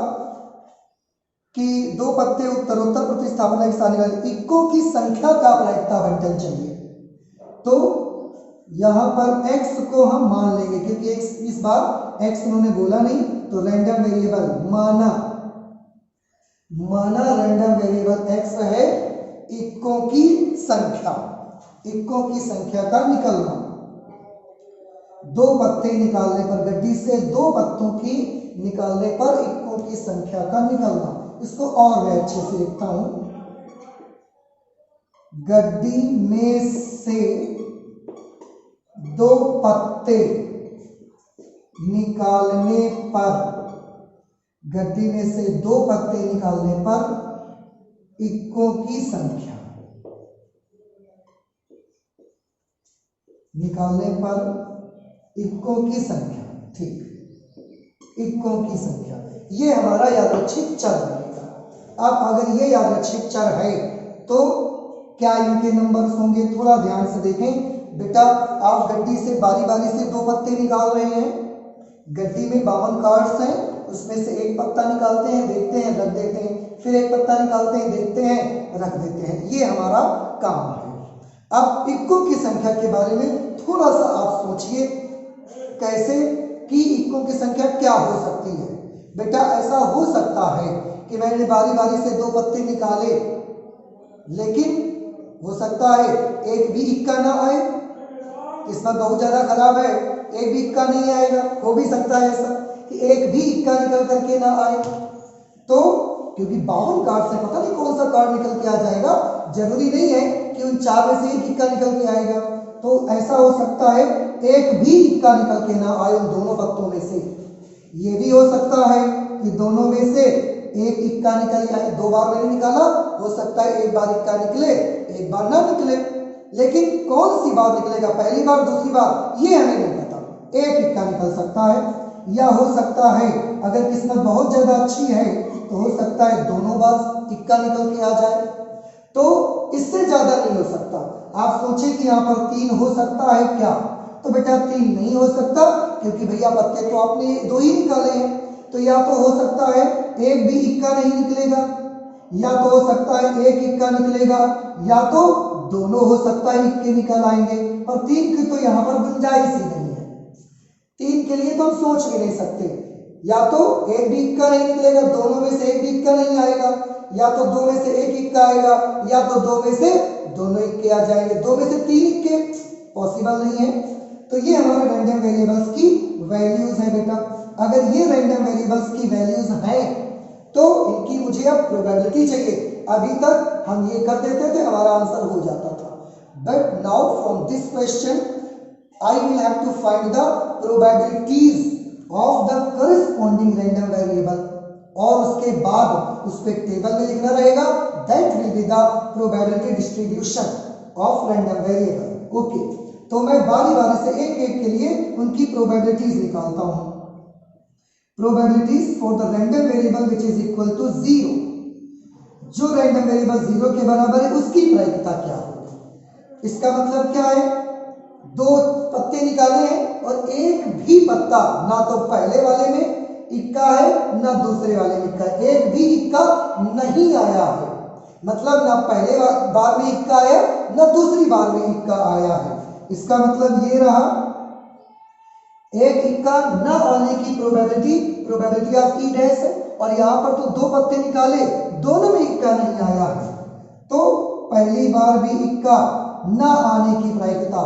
कि दो पत्ते उत्तरोत्तर प्रतिस्थापना के साथ निकाले, इक्कों की संख्या का प्रायिकता बंटन चाहिए। तो यहां पर x को हम मान लेंगे क्योंकि x इस बार x उन्होंने बोला नहीं, तो रैंडम वेरिएबल माना रैंडम वेरिएबल x है इक्कों की संख्या, इक्कों की संख्या का निकलना। दो पत्ते निकालने पर, गड्डी से दो पत्तों की निकालने पर इक्कों की संख्या का निकलना। इसको और मैं अच्छे से लिखता हूं, गड्डी में से दो पत्ते निकालने पर, गड्डी में से दो पत्ते निकालने पर इक्कों की संख्या, निकालने पर इक्कों की संख्या, ठीक, इक्कों की संख्या, ये हमारा यादृच्छिक चर बनेगा। अब अगर ये यादृच्छिक चर है तो क्या इनके नंबर्स होंगे, थोड़ा ध्यान से देखें बेटा। आप गड्डी से बारी बारी से दो पत्ते निकाल रहे हैं, गड्डी में 52 कार्ड्स हैं, उसमें से एक पत्ता निकालते हैं, देखते हैं, रख देते हैं, फिर एक पत्ता निकालते हैं, देखते हैं, रख देते हैं, ये हमारा काम है। अब इक्कों की संख्या के बारे में थोड़ा सा आप सोचिए, कैसे कि इक्कों की संख्या क्या हो सकती है। बेटा ऐसा हो सकता है कि मैंने बारी बारी से दो पत्ते निकाले, लेकिन हो सकता है एक भी इक्का ना आए, किस्मत बहुत ज्यादा खराब है, एक भी इक्का नहीं आएगा। हो भी सकता है ऐसा कि एक भी इक्का निकल करके ना आए, तो क्योंकि 52 कार्ड से पता नहीं कौन सा कार्ड निकल के आ जाएगा, जरूरी नहीं है कि उन 4 में से एक इक्का निकल के आएगा। तो ऐसा हो सकता है एक भी इक्का निकल के ना आए उन दोनों पत्तों में से। ये भी हो सकता है कि दोनों में से एक इक्का निकल आए, 2 बार मैंने निकाला, हो सकता है एक बार इक्का निकले, एक बार ना निकले, लेकिन कौन सी बार निकलेगा, पहली बार दूसरी बार, ये हमें नहीं पता। एक इक्का निकल सकता है, या हो सकता है अगर किस्मत बहुत ज्यादा अच्छी है तो हो सकता है दोनों बार इक्का निकल के आ जाए, तो इससे ज्यादा नहीं हो सकता। आप सोचें कि यहाँ पर 3 हो सकता है क्या, तो बेटा 3 नहीं हो सकता, क्योंकि भैया पत्ते तो आपने 2 ही निकाले हैं। तो या तो हो सकता है एक भी इक्का नहीं निकलेगा, या तो हो सकता है एक इक्का निकलेगा, या तो दोनों हो सकता है इक्के निकल आएंगे, और 3 की तो यहाँ पर गुंजाइश ही नहीं है। 3 के लिए तो हम सोच भी नहीं सकते, या तो एक भी इक्का नहीं निकलेगा, दोनों में से एक भी इक्का नहीं आएगा, या तो 2 में से एक इक्का आएगा, या तो 2 में से दोनों इक्के आ जाएंगे। 2 में से 3 इक्के पॉसिबल नहीं है। तो ये हमारे रैंडम वेरिएबल्स की वैल्यूज है बेटा। अगर ये रैंडम वेरिएबल्स की वैल्यूज हैं तो इनकी मुझे अब प्रोबेबिलिटी चाहिए। अभी तक हम ये कर देते थे, हमारा आंसर हो जाता था, but now from this question I will have to find the probabilities of the corresponding random variable, और उसके बाद उस पे टेबल में लिखना रहेगा that will be the probability distribution of random variable. Okay, तो मैं बारी बारी से एक एक के लिए उनकी प्रोबेबिलिटीज निकालता हूं। Probabilities for the random variable which is equal to 0, जो रैंडम वेरिएबल 0 के बराबर है उसकी प्रायिकता क्या होगी। इसका मतलब क्या है, 2 पत्ते निकाले हैं और एक भी पत्ता ना तो पहले वाले में इक्का है ना दूसरे वाले में इक्का है, एक भी इक्का नहीं आया है, मतलब ना पहले बार में इक्का आया ना दूसरी बार में इक्का आया है। इसका मतलब ये रहा, एक इक्का न आने की प्रोबेबिलिटी ऑफ ई डैश है, और यहां पर तो 2 पत्ते निकाले, दोनों में इक्का नहीं आया है, तो पहली बार भी इक्का न आने की प्रायिकता,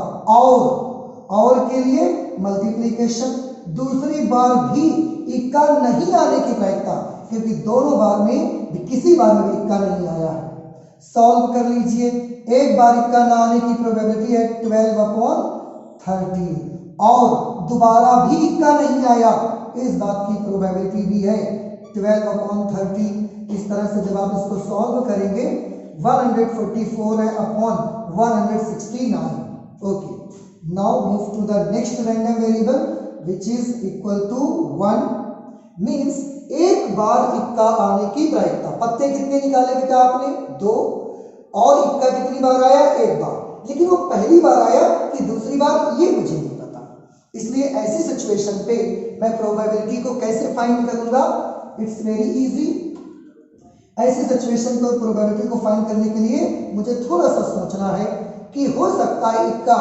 और के लिए मल्टीप्लिकेशन, दूसरी बार भी इक्का नहीं आने की प्रायिकता, क्योंकि दोनों बार में किसी बार में भी इक्का नहीं आया है। सॉल्व कर लीजिए, एक बार इक्का न आने की प्रोबेबिलिटी है 12/13, और दोबारा भी इक्का नहीं आया इस बात की प्रोबेबिलिटी भी है 12/13। इस तरह से जब आप इसको सॉल्व करेंगे 144 है upon 169। Okay, now move to the next random variable which is equal to 1, means एक बार इक्का आने की प्रायिकता। पत्ते कितने निकाले बेटा आपने, 2, और इक्का कितनी बार आया, एक बार, लेकिन वो पहली बार आया कि दूसरी बार ये मुझे नहीं पता। इसलिए ऐसी सिचुएशन पे मैं प्रोबेबिलिटी को कैसे फाइंड करूंगा, इट्स वेरी इजी। ऐसी सिचुएशन को प्रोबेबिलिटी को फाइंड करने के लिए मुझे थोड़ा सा सोचना है कि हो सकता है इक्का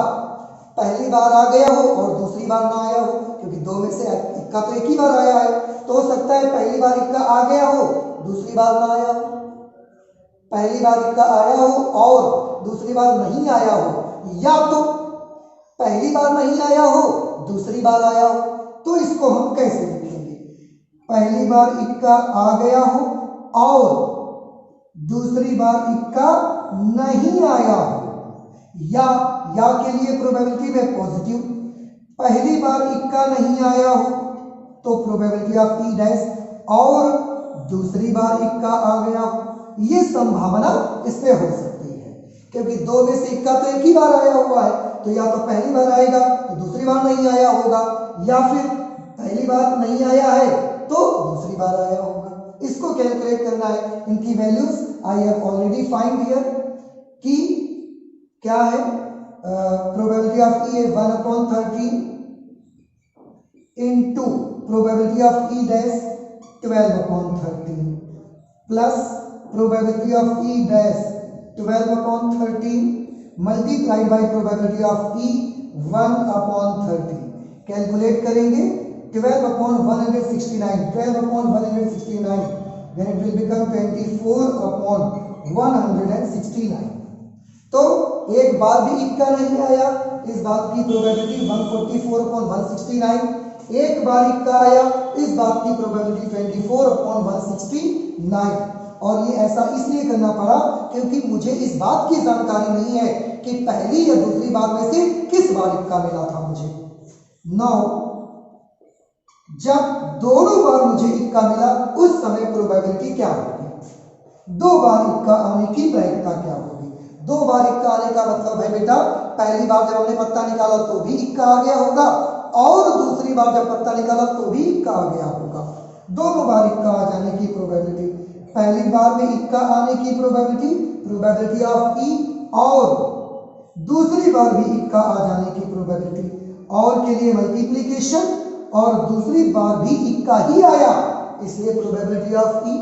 पहली बार आ गया हो और दूसरी बार ना आया हो, क्योंकि 2 में से इक्का तो एक ही बार आया है, तो हो सकता है पहली बार इक्का आ गया हो, दूसरी बार ना आया हो, पहली बार इक्का आया हो और दूसरी बार नहीं आया हो, या तो पहली बार नहीं आया हो दूसरी बार आया हो। तो इसको हम कैसे लिखेंगे, पहली बार इक्का आ गया हो और दूसरी बार इक्का नहीं आया हो, या के लिए प्रोबेबिलिटी में पॉजिटिव, पहली बार इक्का नहीं आया हो तो प्रोबेबिलिटी ऑफ ई डैश, और दूसरी बार इक्का आ गया हो, ये संभावना इसमें हो सकती है, क्योंकि 2 में से इक्का तो एक ही बार आया हुआ है, तो या तो पहली बार आएगा तो दूसरी बार नहीं आया होगा, या फिर पहली बार नहीं आया है तो दूसरी बार आया होगा। इसको कैलकुलेट करना है। इनकी values I have already find here कि क्या है, probability of E 1/13 into probability of E dash 12/13 plus probability of E dash 12/13 multiplied by probability of E 1/13। Calculate करेंगे 12/169, 12/169, then it will become 24/169। तो एक बार भी इक्का नहीं आया, इस बात की प्रोबेबिलिटी 144/169, एक बार इक्का आया, इस बात की प्रोबेबिलिटी 24/169। और ये ऐसा इसलिए करना पड़ा क्योंकि मुझे इस बात की जानकारी नहीं है कि पहली या दूसरी बार में से किस बार इक्का मिला था मुझे। नाउ जब दोनों बार मुझे इक्का मिला उस समय प्रोबेबिलिटी क्या होगी, 2 बार इक्का आने की प्रायिकता क्या होगी। 2 बार इक्का आने का मतलब है बेटा, पहली बार जब हमने पत्ता निकाला तो भी इक्का आ गया होगा, और दूसरी बार जब पत्ता निकाला तो भी इक्का आ गया होगा। दोनों बार इक्का आ जाने की प्रोबेबिलिटी, पहली बार में इक्का आने की प्रोबेबिलिटी ऑफ ई, और दूसरी बार भी इक्का आ जाने की प्रोबेबिलिटी, और के लिए मल्टीप्लिकेशन, और दूसरी बार भी इक्का ही आया इसलिए प्रोबेबिलिटी ऑफ ई।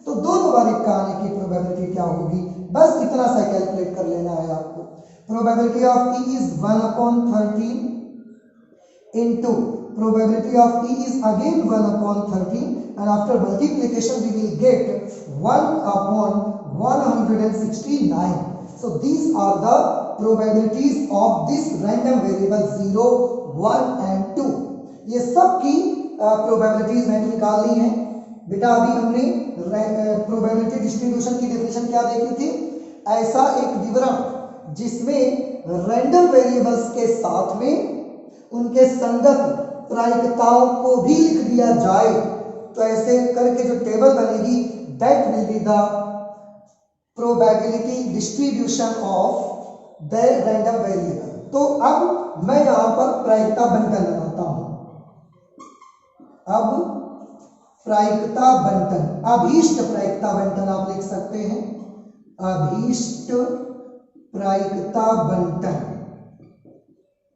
तो दोनों बार इक्का आने की प्रोबेबिलिटी क्या होगी बस इतना सा कैलकुलेट कर लेना है आपको। Probability of E is 1/13 into probability of E is again 1/13, and after multiplication we will get 1/169. So these are the probabilities of this random variable 0, 1 and 2. ये सब की probabilities मैंने निकाल ली हैं। बेटा अभी हमने probability distribution की definition क्या देखी थी? ऐसा एक विवरण जिसमें random variables के साथ में उनके संगत प्रायिकताओं को भी लिख दिया जाए, तो ऐसे करके जो टेबल बनेगी that will be the probability distribution of the random variable. तो अब मैं यहां पर प्रायिकता बंटन लगाता हूं। अब प्रायिकता बंटन, अभीष्ट प्रायिकता बंटन आप लिख सकते हैं, अभीष्ट प्रायिकता बंटन।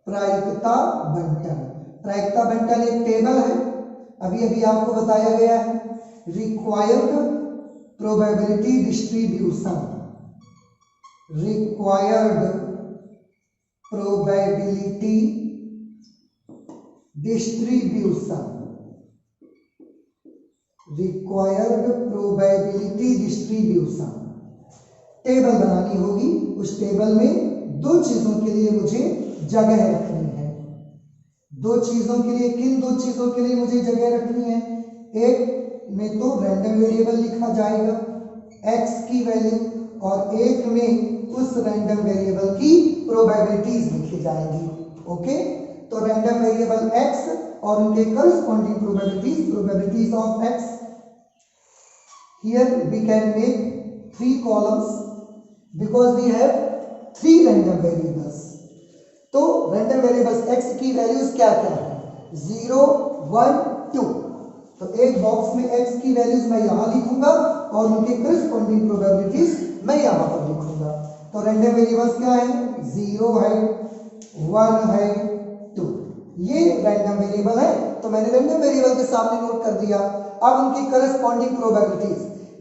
प्रायिकता बंटन, प्रायिकता बंटन एक टेबल है, अभी अभी आपको बताया गया है। Required probability distribution, required probability distribution, required probability distribution table बनानी होगी। उस टेबल में दो चीजों के लिए मुझे जगह रखनी है। दो चीजों के लिए, किन दो चीजों के लिए मुझे जगह रखनी है? एक में तो रैंडम वेरिएबल लिखा जाएगा x की वैल्यू, और एक में उस रैंडम वेरिएबल की प्रोबेबिलिटीज लिखी जाएंगी। ओके, तो रैंडम वेरिएबल x और उनके corresponding probabilities of x। Here we can make 3 columns because we have 3 random variables। तो रैंडम वेरिएबल्स x की वैल्यूज क्या क्या है? 0, 1, 2। तो एक बॉक्स में x की वैल्यूज मैं यहां लिखूंगा और उनके करस्पॉन्डिंग प्रोबेबिलिटीज मैं यहां पर लिखूंगा। तो रैंडम वेरिएबल्स क्या है? 0 है, 1 है, 2। ये रैंडम वेरिएबल है, तो मैंने रैंडम वेरिएबल के सामने नोट कर दिया। अब उनकी करस्पॉन्डिंग प्रोबेबिलिटीज,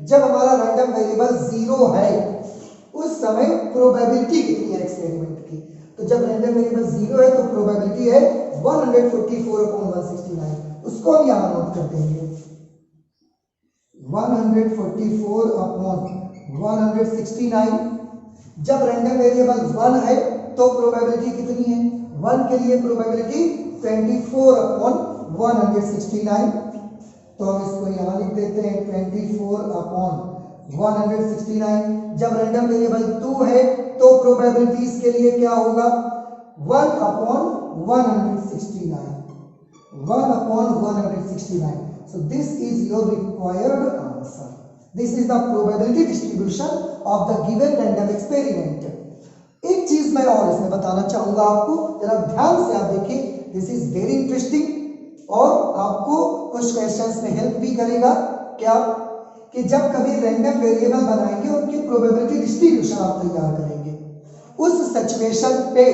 जब हमारा रैंडम वेरिएबल 0 है उस समय प्रोबेबिलिटी कितनी है एक्सपेरिमेंट की? तो जब रैंडम वेरिएबल 0 है तो प्रोबेबिलिटी है 144/169। उसको हम यहां नोट कर देंगे। 144/169। जब रैंडम वेरिएबल 1 है तो प्रोबेबिलिटी कितनी है? 1 के लिए प्रोबेबिलिटी 24/169। तो हम इसको यहां लिख देते हैं 24/169। जब रैंडम वेरिएबल 2 है तो प्रोबेबिलिटीज के लिए क्या होगा? 1/169, 1/169। So this is your required answer. This is the probability distribution of the given random experiment. एक चीज मैं और इसमें बताना चाहूंगा आपको, जरा ध्यान से आप देखिए, दिस इज वेरी इंटरेस्टिंग और आपको कुछ क्वेश्चंस में हेल्प भी करेगा। क्या कि जब कभी रैंडम वेरिएबल बनाएंगे उनकी प्रोबेबिलिटी डिस्ट्रीब्यूशन आप तैयार करेंगे, उस सिचुएशन पे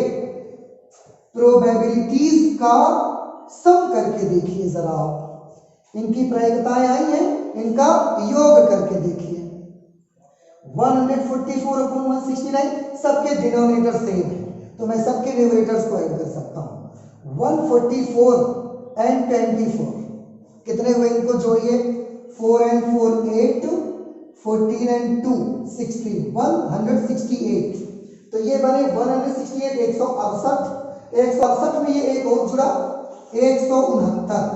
प्रोबेबिलिटीज का सम करके देखिए जरा आप। इनकी प्रायिकताएं आई हैं, इनका योग करके देखिए। 144/169 सबके डिनोमिनेटर सेम है, तो मैं सबके न्यूमरेटर्स को ऐड कर सकता हूं। 144 and 24 कितने हुए? इनको जोड़िए। 4 and 4 8, 14 and 2 16, 168। तो ये बने 168, 168। 168 में ये एक और जुड़ा, 169,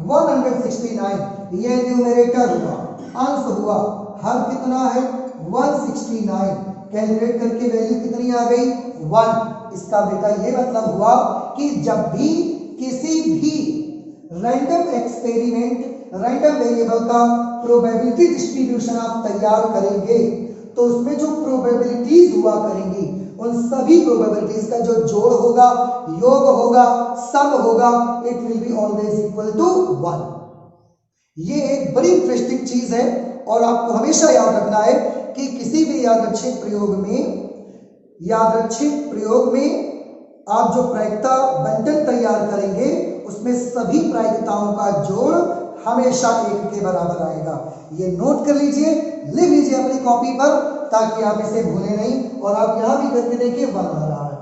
169। ये न्यूमरेटर हुआ, अंश हुआ, हर कितना है? 169। कैलकुलेट करके वैल्यू कितनी आ गई? 1। इसका बेटा ये मतलब हुआ कि जब भी किसी भी रैंडम एक्सपेरिमेंट रैंडम वेरिएबल का प्रोबेबिलिटी डिस्ट्रीब्यूशन आप तैयार करेंगे तो उसमें जो प्रोबेबिलिटीज हुआ करेंगी उन सभी प्रोबेबिलिटीज का जो जोड़ होगा, योग होगा, सम होगा, it will be always equal to 1। ये एक बड़ी इंटरेस्टिंग चीज है और आपको हमेशा याद रखना है कि किसी भी यादृच्छिक प्रयोग में आप जो प्रायिकता बंटन तैयार करेंगे उसमें सभी प्रायिकताओं का जोड़ हमेशा 1 के बराबर आएगा। ये नोट कर लीजिए, लिख लीजिए अपनी कॉपी पर, ताकि आप इसे भूलें नहीं। और आप यहां भी करके देखिए 1 आ रहा है।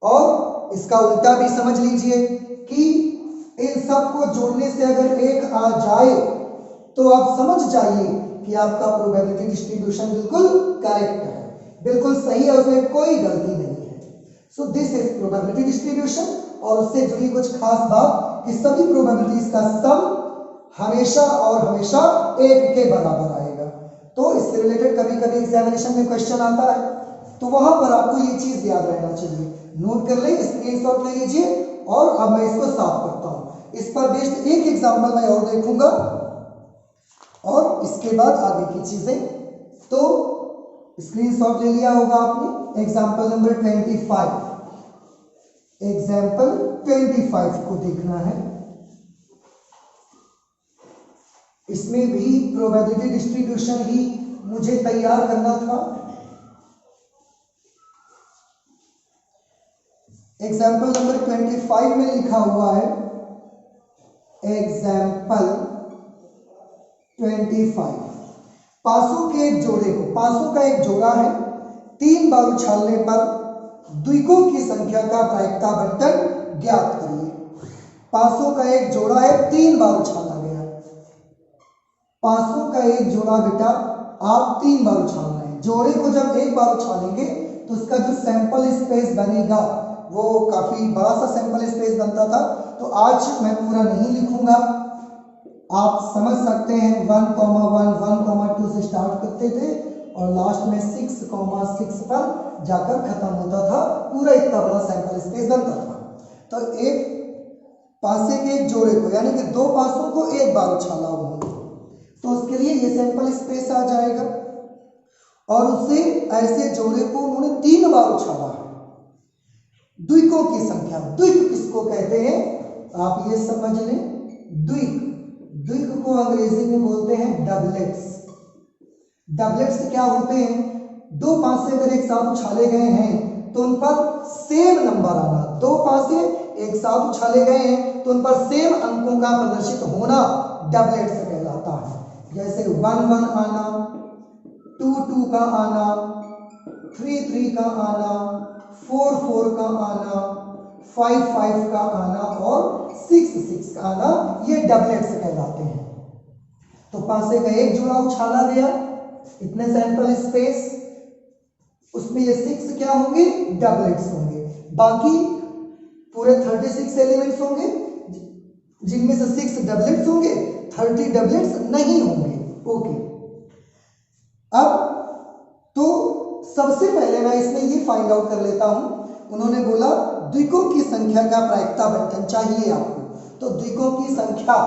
और इसका उल्टा भी समझ लीजिए कि इन सब को जोड़ने से अगर 1 आ जाए तो आप समझ जाइए कि आपका प्रोबेबिलिटी डिस्ट्रीब्यूशन बिल्कुल करेक्ट है, बिल्कुल सही है, उसमें कोई गलती नहीं है। So this is probability distribution. और उससे जुड़ी कुछ खास बात कि सभी प्रोबेबिलिटीज का सम हमेशा और हमेशा 1 के बराबर आएगा। तो इससे रिलेटेड कभी कभी एग्जामिनेशन में क्वेश्चन आता है, तो वहां पर आपको ये चीज याद रहना चाहिए। नोट कर ले, स्क्रीनशॉट ले लीजिए। और अब मैं इसको साफ करता हूं। इस पर बेस्ड एक एग्जाम्पल मैं और देखूंगा और इसके बाद आगे की चीजें। तो स्क्रीनशॉट ले लिया होगा आपने। एग्जाम्पल नंबर 25, एग्जाम्पल 25 को देखना है। इसमें भी प्रोबेबिलिटी डिस्ट्रीब्यूशन ही मुझे तैयार करना था। एग्जाम्पल नंबर 25 में लिखा हुआ है, एग्जाम्पल 25, पासों के एक जोड़े को, पासों का एक जोड़ा है, 3 बार उछालने पर द्विकों की संख्या का प्रायिकता बंटन ज्ञात करिए। पासों का एक जोड़ा है, 3 बार उछाला गया। पासों का एक जोड़ा बेटा आप 3 बार उछालना है। जोड़े को जब एक बार उछालेंगे तो उसका जो सैंपल स्पेस बनेगा वो काफी बड़ा सा सैंपल स्पेस बनता था। तो आज मैं पूरा नहीं लिखूंगा, आप समझ सकते हैं 1,1, 1,2 से स्टार्ट करते थे और लास्ट में 6,6 पर जाकर खत्म होता था। पूरा इतना बड़ा सैंपल स्पेस बनता था। तो एक पासे के एक जोड़े को, यानी कि 2 पासों को एक बार उछाला उन्होंने, तो उसके लिए ये सैंपल स्पेस आ जाएगा। और उसे ऐसे जोड़े को उन्होंने 3 बार उछाला है। द्विकों की संख्या, द्विक किसको कहते हैं आप ये समझ लें। द्विक, द्विक को अंग्रेजी में बोलते हैं डबलेट्स। डबलेट्स क्या होते हैं? 2 पासे अगर एक साथ उछाले गए हैं तो उन पर सेम नंबर आना। 2 पासे एक साथ उछाले गए हैं तो उन पर सेम अंकों का प्रदर्शित होना डबलेट्स कहलाता है। जैसे 1,1 आना, 2,2 का आना, 3,3 का आना, 4,4 का आना, 5,5 का आना और 6,6 का आना, ये डबलेट्स कहलाते हैं। तो पासे का एक जोड़ा उछाला गया, इतने सैंपल स्पेस, उसमें ये 6 क्या होंगे? डबलेट्स होंगे। बाकी पूरे 36 एलिमेंट्स होंगे जिनमें से 6 डबलेट्स होंगे, 30 डबलेट्स नहीं होंगे। ओके, अब तो सबसे पहले मैं इसमें ये फाइंड आउट कर लेता हूं। उन्होंने बोला द्विकों की संख्या का प्रायिकता बंटन चाहिए आपको। तो द्विकों की संख्या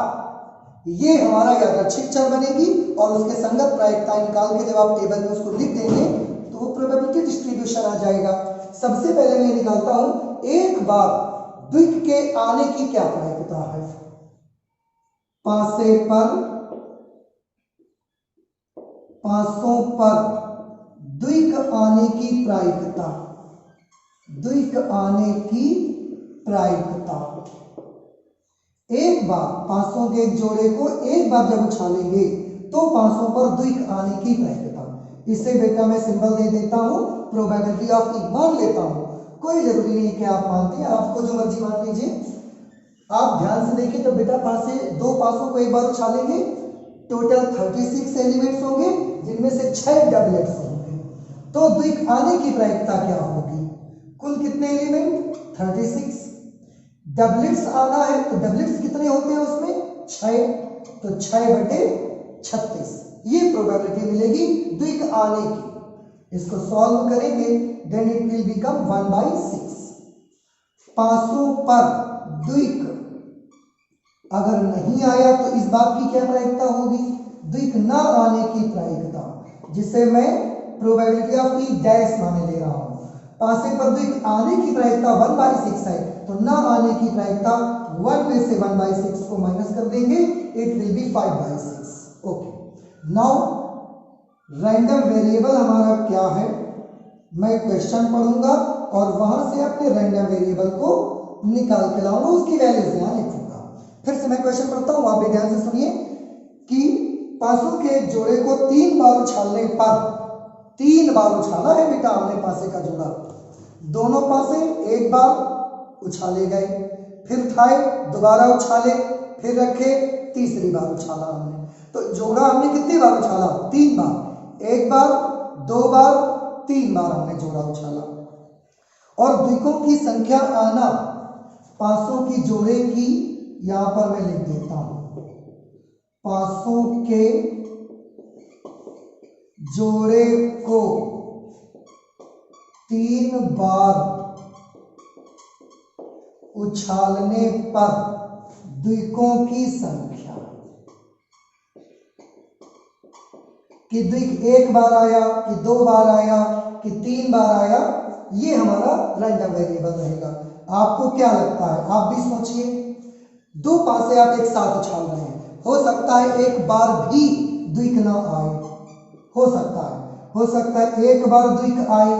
ये हमारा यादृच्छिक चर बनेगी और उसके संगत प्रायिकता निकाल के जब आप टेबल में उसको लिख देंगे तो वो प्रोबेबिलिटी डिस्ट्रीब्यूशन आ जाएगा। सबसे पहले मैं निकालता हूं, एक बार द्विक के आने की क्या प्रायिकता है। पासे पर, पासों पर द्विक आने की प्रायिकता, द्विक आने की प्रायिकता। एक बार पासों के एक जोड़े को एक बार जब उछालेंगे तो पासों पर द्विक आने की प्रायिकता। इसे बेटा मैं सिंबल दे देता हूं, प्रोबेबिलिटी ऑफ ई मान लेता हूं। कोई जरूरी नहीं कि आप मानते हैं, आपको जो मर्जी मान लीजिए। आप ध्यान से देखिए, तो बेटा पासे 2 पासों को एक बार उछालेंगे, टोटल 36 एलिमेंट्स होंगे जिनमें से 6 डबलेट्स होंगे। तो द्विक आने की प्रायिकता क्या होगी? कुल कितने एलिमेंट? 36। डबलेट्स आना है तो डबलेट्स कितने होते हैं उसमें? 6। तो 6/36 ये प्रोबेबिलिटी मिलेगी द्विक आने की। इसको सॉल्व करेंगे, देन इट विल बिकम 1/6। पासों पर द्विक अगर नहीं आया तो इस बात की क्या प्रायिकता होगी? द्विक ना आने की प्रायिकता, जिसे मैं प्रोबेबिलिटी ऑफ ई डैश माने ले रहा हूं। पासे पर द्विक आने की प्रायिकता 1/6 है, तो ना आने की प्रायिकता 1 में से 1/6 को माइनस कर देंगे, it will B 5/6। Okay, now random variable हमारा क्या है, मैं क्वेश्चन पढ़ूंगा और वहां से अपने रैंडम वेरिएबल को निकाल के लाऊंगा, उसकी वैल्यूज यहां लिखूंगा। फिर से मैं क्वेश्चन पढ़ता हूं, आप भी ध्यान से सुनिए कि पासों के जोड़े को 3 बार उछालने पर, 3 बार उछाला है बेटा हमने पासे का जोड़ा, दोनों पासे एक बार उछाले गए, फिर थाए दोबारा उछाले, फिर रखे, तीसरी बार उछाला हमने। तो जोड़ा हमने कितनी बार उछाला? 3 बार, एक बार, 2 बार, 3 बार हमने जोड़ा उछाला। और द्विकों की संख्या आना पासों की जोड़े की, यहां पर मैं लिख देता हूं, पासों के जोड़े को 3 बार उछालने पर द्विकों की संख्या, कि द्विक एक बार आया, कि 2 बार आया, कि 3 बार आया, ये हमारा रैंडम वेरिएबल रहेगा। आपको क्या लगता है? आप भी सोचिए, 2 पासे आप एक साथ उछाल रहे हैं, हो सकता है एक बार भी द्विक ना आए, हो सकता है एक बार द्विक आए,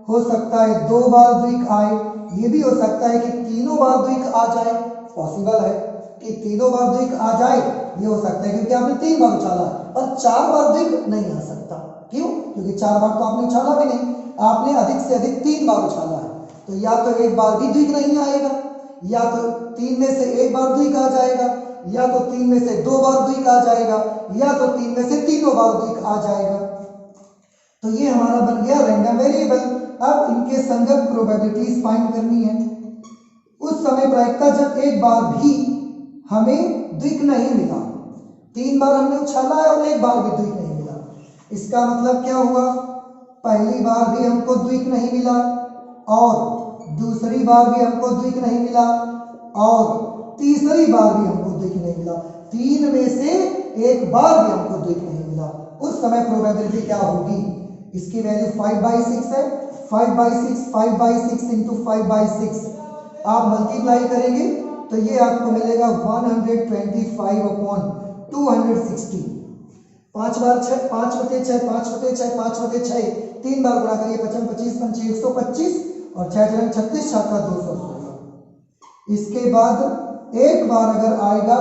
हो सकता है 2 बार द्विक आए, ये भी हो सकता है कि तीनों बार द्विक आ जाए, पॉसिबल है कि तीनों बार द्विक आ जाए, ये हो सकता है क्योंकि आपने 3 बार उछाला है, और 4 बार द्विक नहीं आ सकता। क्यों? क्योंकि 4 बार तो आपने उछाला भी नहीं, आपने अधिक से अधिक 3 बार उछाला है, तो या तो एक बार भी द्विक नहीं आएगा, या तो 3 में से एक बार द्विक आ जाएगा, या तो 3 में से 2 बार द्विक आ जाएगा, या तो 3 में से तीनों बार द्विक आ जाएगा। तो ये हमारा बन गया रैंडम वेरिएबल। अब इनके संगत प्रोबेबिलिटीज फाइंड करनी है। उस समय प्रायिकता जब एक बार भी हमें द्विक नहीं मिला, 3 बार हमने उछाला है और एक बार भी द्विक नहीं मिला, इसका मतलब क्या हुआ? पहली बार भी हमको द्विक नहीं मिला, और दूसरी बार भी हमको द्विक नहीं मिला, और तीसरी बार भी हमको द्विक नहीं मिला, 3 में से एक बार भी हमको द्विक नहीं मिला। उस समय प्रोबेबिलिटी क्या होगी? इसकी वैल्यू 5/6 है, 5/6 इंटू 5/6 आप मल्टीप्लाई करेंगे तो ये आपको मिलेगा 125/260। 5/6 5/6 5/6 5/6, 3 बार गुणा करिए, 55 25 पंचे 125, और 6 चरण 36, 7 का 216। इसके बाद एक बार अगर आएगा,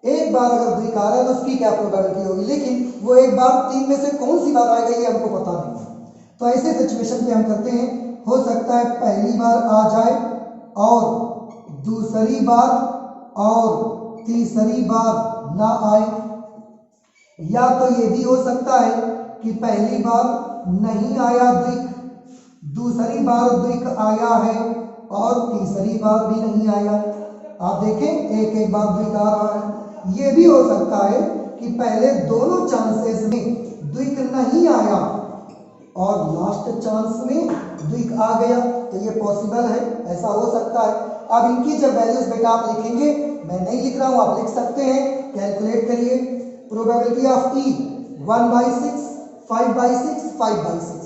एक बार अगर द्विक आ रहा है तो उसकी क्या प्रोबेबिलिटी होगी, लेकिन वो एक बार 3 में से कौन सी बार आएगा ये हमको पता नहीं है। तो ऐसे सिचुएशन पे हम करते हैं, हो सकता है पहली बार आ जाए और दूसरी बार और तीसरी बार ना आए, या तो ये भी हो सकता है कि पहली बार नहीं आया द्विक, दूसरी बार द्विक आया है और तीसरी बार भी नहीं आया। आप देखें एक एक बार द्विक आ रहा है। ये भी हो सकता है कि पहले दोनों चांसेस में द्विक नहीं आया और लास्ट चांस में द्विक आ गया, तो ये पॉसिबल है, ऐसा हो सकता है। अब इनकी जब वैल्यूज बेटा आप लिखेंगे, मैं नहीं लिख रहा हूं, आप लिख सकते हैं, कैलकुलेट करिए। Probability of E 1/6 5/6 5/6,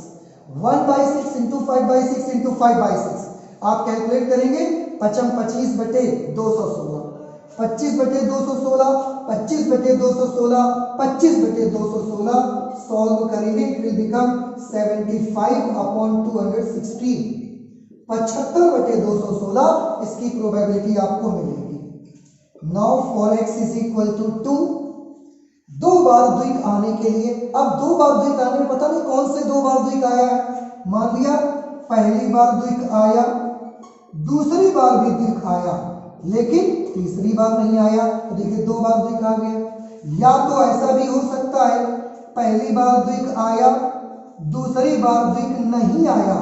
1/6 into 5/6 into 5/6 आप कैलकुलेट करेंगे, 25/216, 25/216, 25/216, 25/216 सॉल्व करेंगे, इट विल बिकम 75/216, 75/216 इसकी प्रोबेबिलिटी आपको मिलेगी। Now for x is equal to 2, 2 बार द्विक आने के लिए, अब 2 बार द्विक आने में पता नहीं कौन से 2 बार द्विक आया है। मान लिया पहली बार द्विक आया, दूसरी बार भी द्विक आया, लेकिन तीसरी बार नहीं आया, तो देखिए 2 बार द्विक आ गया। या तो ऐसा भी हो सकता है पहली बार द्विक आया, दूसरी बार द्विक नहीं आया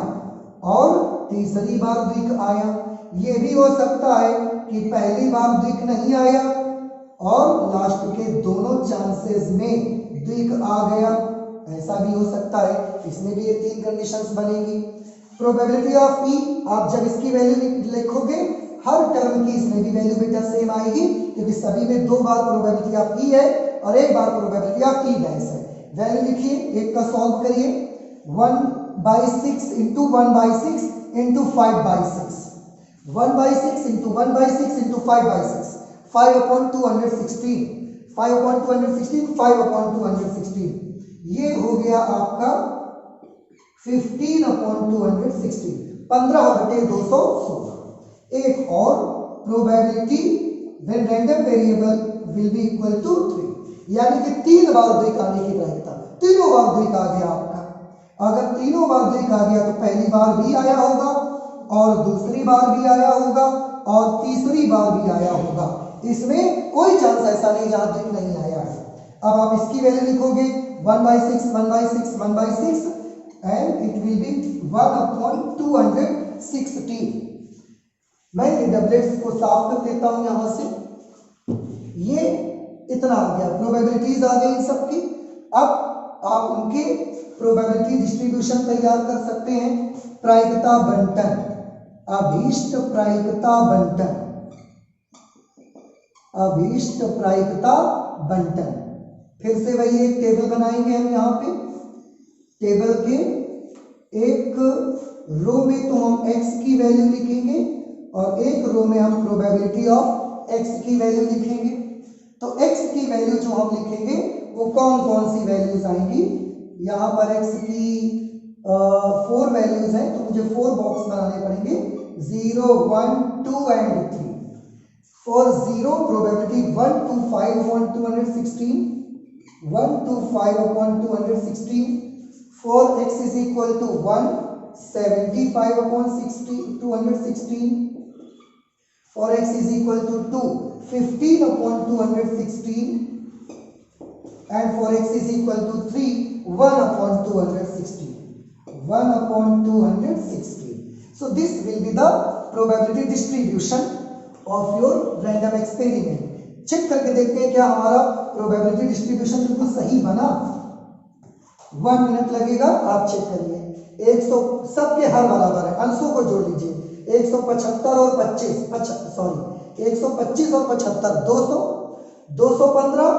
और तीसरी बार द्विक आया। ये भी हो सकता है कि पहली बार द्विक नहीं आया और लास्ट के दोनों चांसेस में द्विक आ गया, ऐसा भी हो सकता है। इसमें भी ये 3 कंडीशंस बनेगी। प्रोबेबिलिटी ऑफ ई, आप जब इसकी वैल्यू लिखोगे हर टर्म की इसमें भी वैल्यू बेटा सेम आएगी, क्योंकि सभी में 2 बार प्रोबेबिलिटी ऑफ ई है और एक बार प्रोबेबिलिटी ऑफ ई डैश है। वैल्यू लिखिए, एक का सॉल्व करिए, 1/6 इंटू 1/6 इंटू 5/6, 1/6 इंटू 1/6 इंटू 5/6, 5/216, 5/216, 5/216, ये हो गया आपका 15/216, 15/216। एक और probability when random variable will be equal to 3, यानी कि 3 बार द्विक आने की प्रायिकता, तीनों बार द्विक आ गया आपका। अगर तीनों बार द्विक आ गया तो पहली बार भी आया होगा और दूसरी बार भी आया होगा और तीसरी बार भी आया होगा। इसमें कोई चांस ऐसा नहीं जहां द्विक नहीं आया है। अब आप इसकी वैल्यू लिखोगे 1/6 1/6 1/6 एंड इट विल बी 1/216। मैं ये डबलेट्स को साफ कर देता हूं यहां से। ये इतना आ गया, प्रोबेबिलिटीज आ गई इन सबकी। अब आप उनके प्रोबेबिलिटी डिस्ट्रीब्यूशन तैयार कर सकते हैं। प्रायिकता बंटन, अभीष्ट प्रायिकता बंटन, अभीष्ट प्रायिकता बंटन। फिर से वही एक टेबल बनाएंगे हम यहाँ पे। टेबल के एक रो में तो हम x की वैल्यू लिखेंगे और एक रो में हम प्रोबेबिलिटी ऑफ x की वैल्यू लिखेंगे। तो x की वैल्यू जो हम लिखेंगे वो कौन कौन सी वैल्यूज आएंगी। यहाँ पर x की 4 वैल्यूज हैं तो मुझे 4 बॉक्स बनाने पड़ेंगे, 0 1 2 and 3। For 0 probability 1 to 5 upon 216, 1 to 5 upon 216. For x is equal to 1, 75 upon 216. For x is equal to 2, 15 upon 216. And for x is equal to 3, 1 upon 216. 1 upon 216. So this will be the probability distribution of your random experiment. Check करके देखते हैं क्या हमारा प्रोबेबिलिटी डिस्ट्रीब्यूशन बिल्कुल सही बना। 1 मिनट लगेगा, आप चेक करिए। 100 सबके हर बराबर है, अंशों को जोड़ लीजिए। 175 और 25 सॉरी 125 और 75 200, 215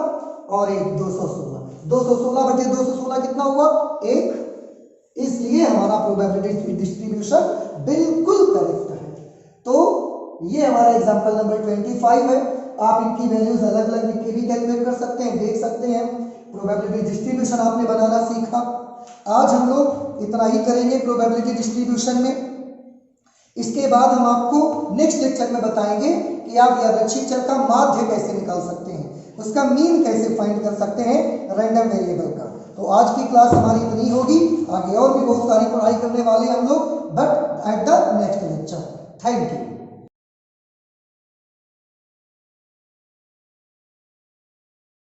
और 1 216। 216 बटे 216 कितना हुआ? 1। इसलिए हमारा प्रोबेबिलिटी डिस्ट्रीब्यूशन बिल्कुल करेक्ट है। तो ये हमारा एग्जांपल नंबर 25 है। आप इनकी वैल्यूज अलग अलग लिख के भी कैलकुलेट कर सकते हैं, देख सकते हैं। प्रोबेबिलिटी डिस्ट्रीब्यूशन आपने बनाना सीखा। आज हम लोग इतना ही करेंगे प्रोबेबिलिटी डिस्ट्रीब्यूशन में। इसके बाद हम आपको नेक्स्ट लेक्चर में बताएंगे कि आप यादृच्छिक चर का माध्य कैसे निकाल सकते हैं, उसका मीन कैसे फाइंड कर सकते हैं रैंडम वेरिएबल का। तो आज की क्लास हमारी इतनी होगी, आगे और भी बहुत सारी पढ़ाई करने वाले हम लोग, but at the next lecture. Thank you.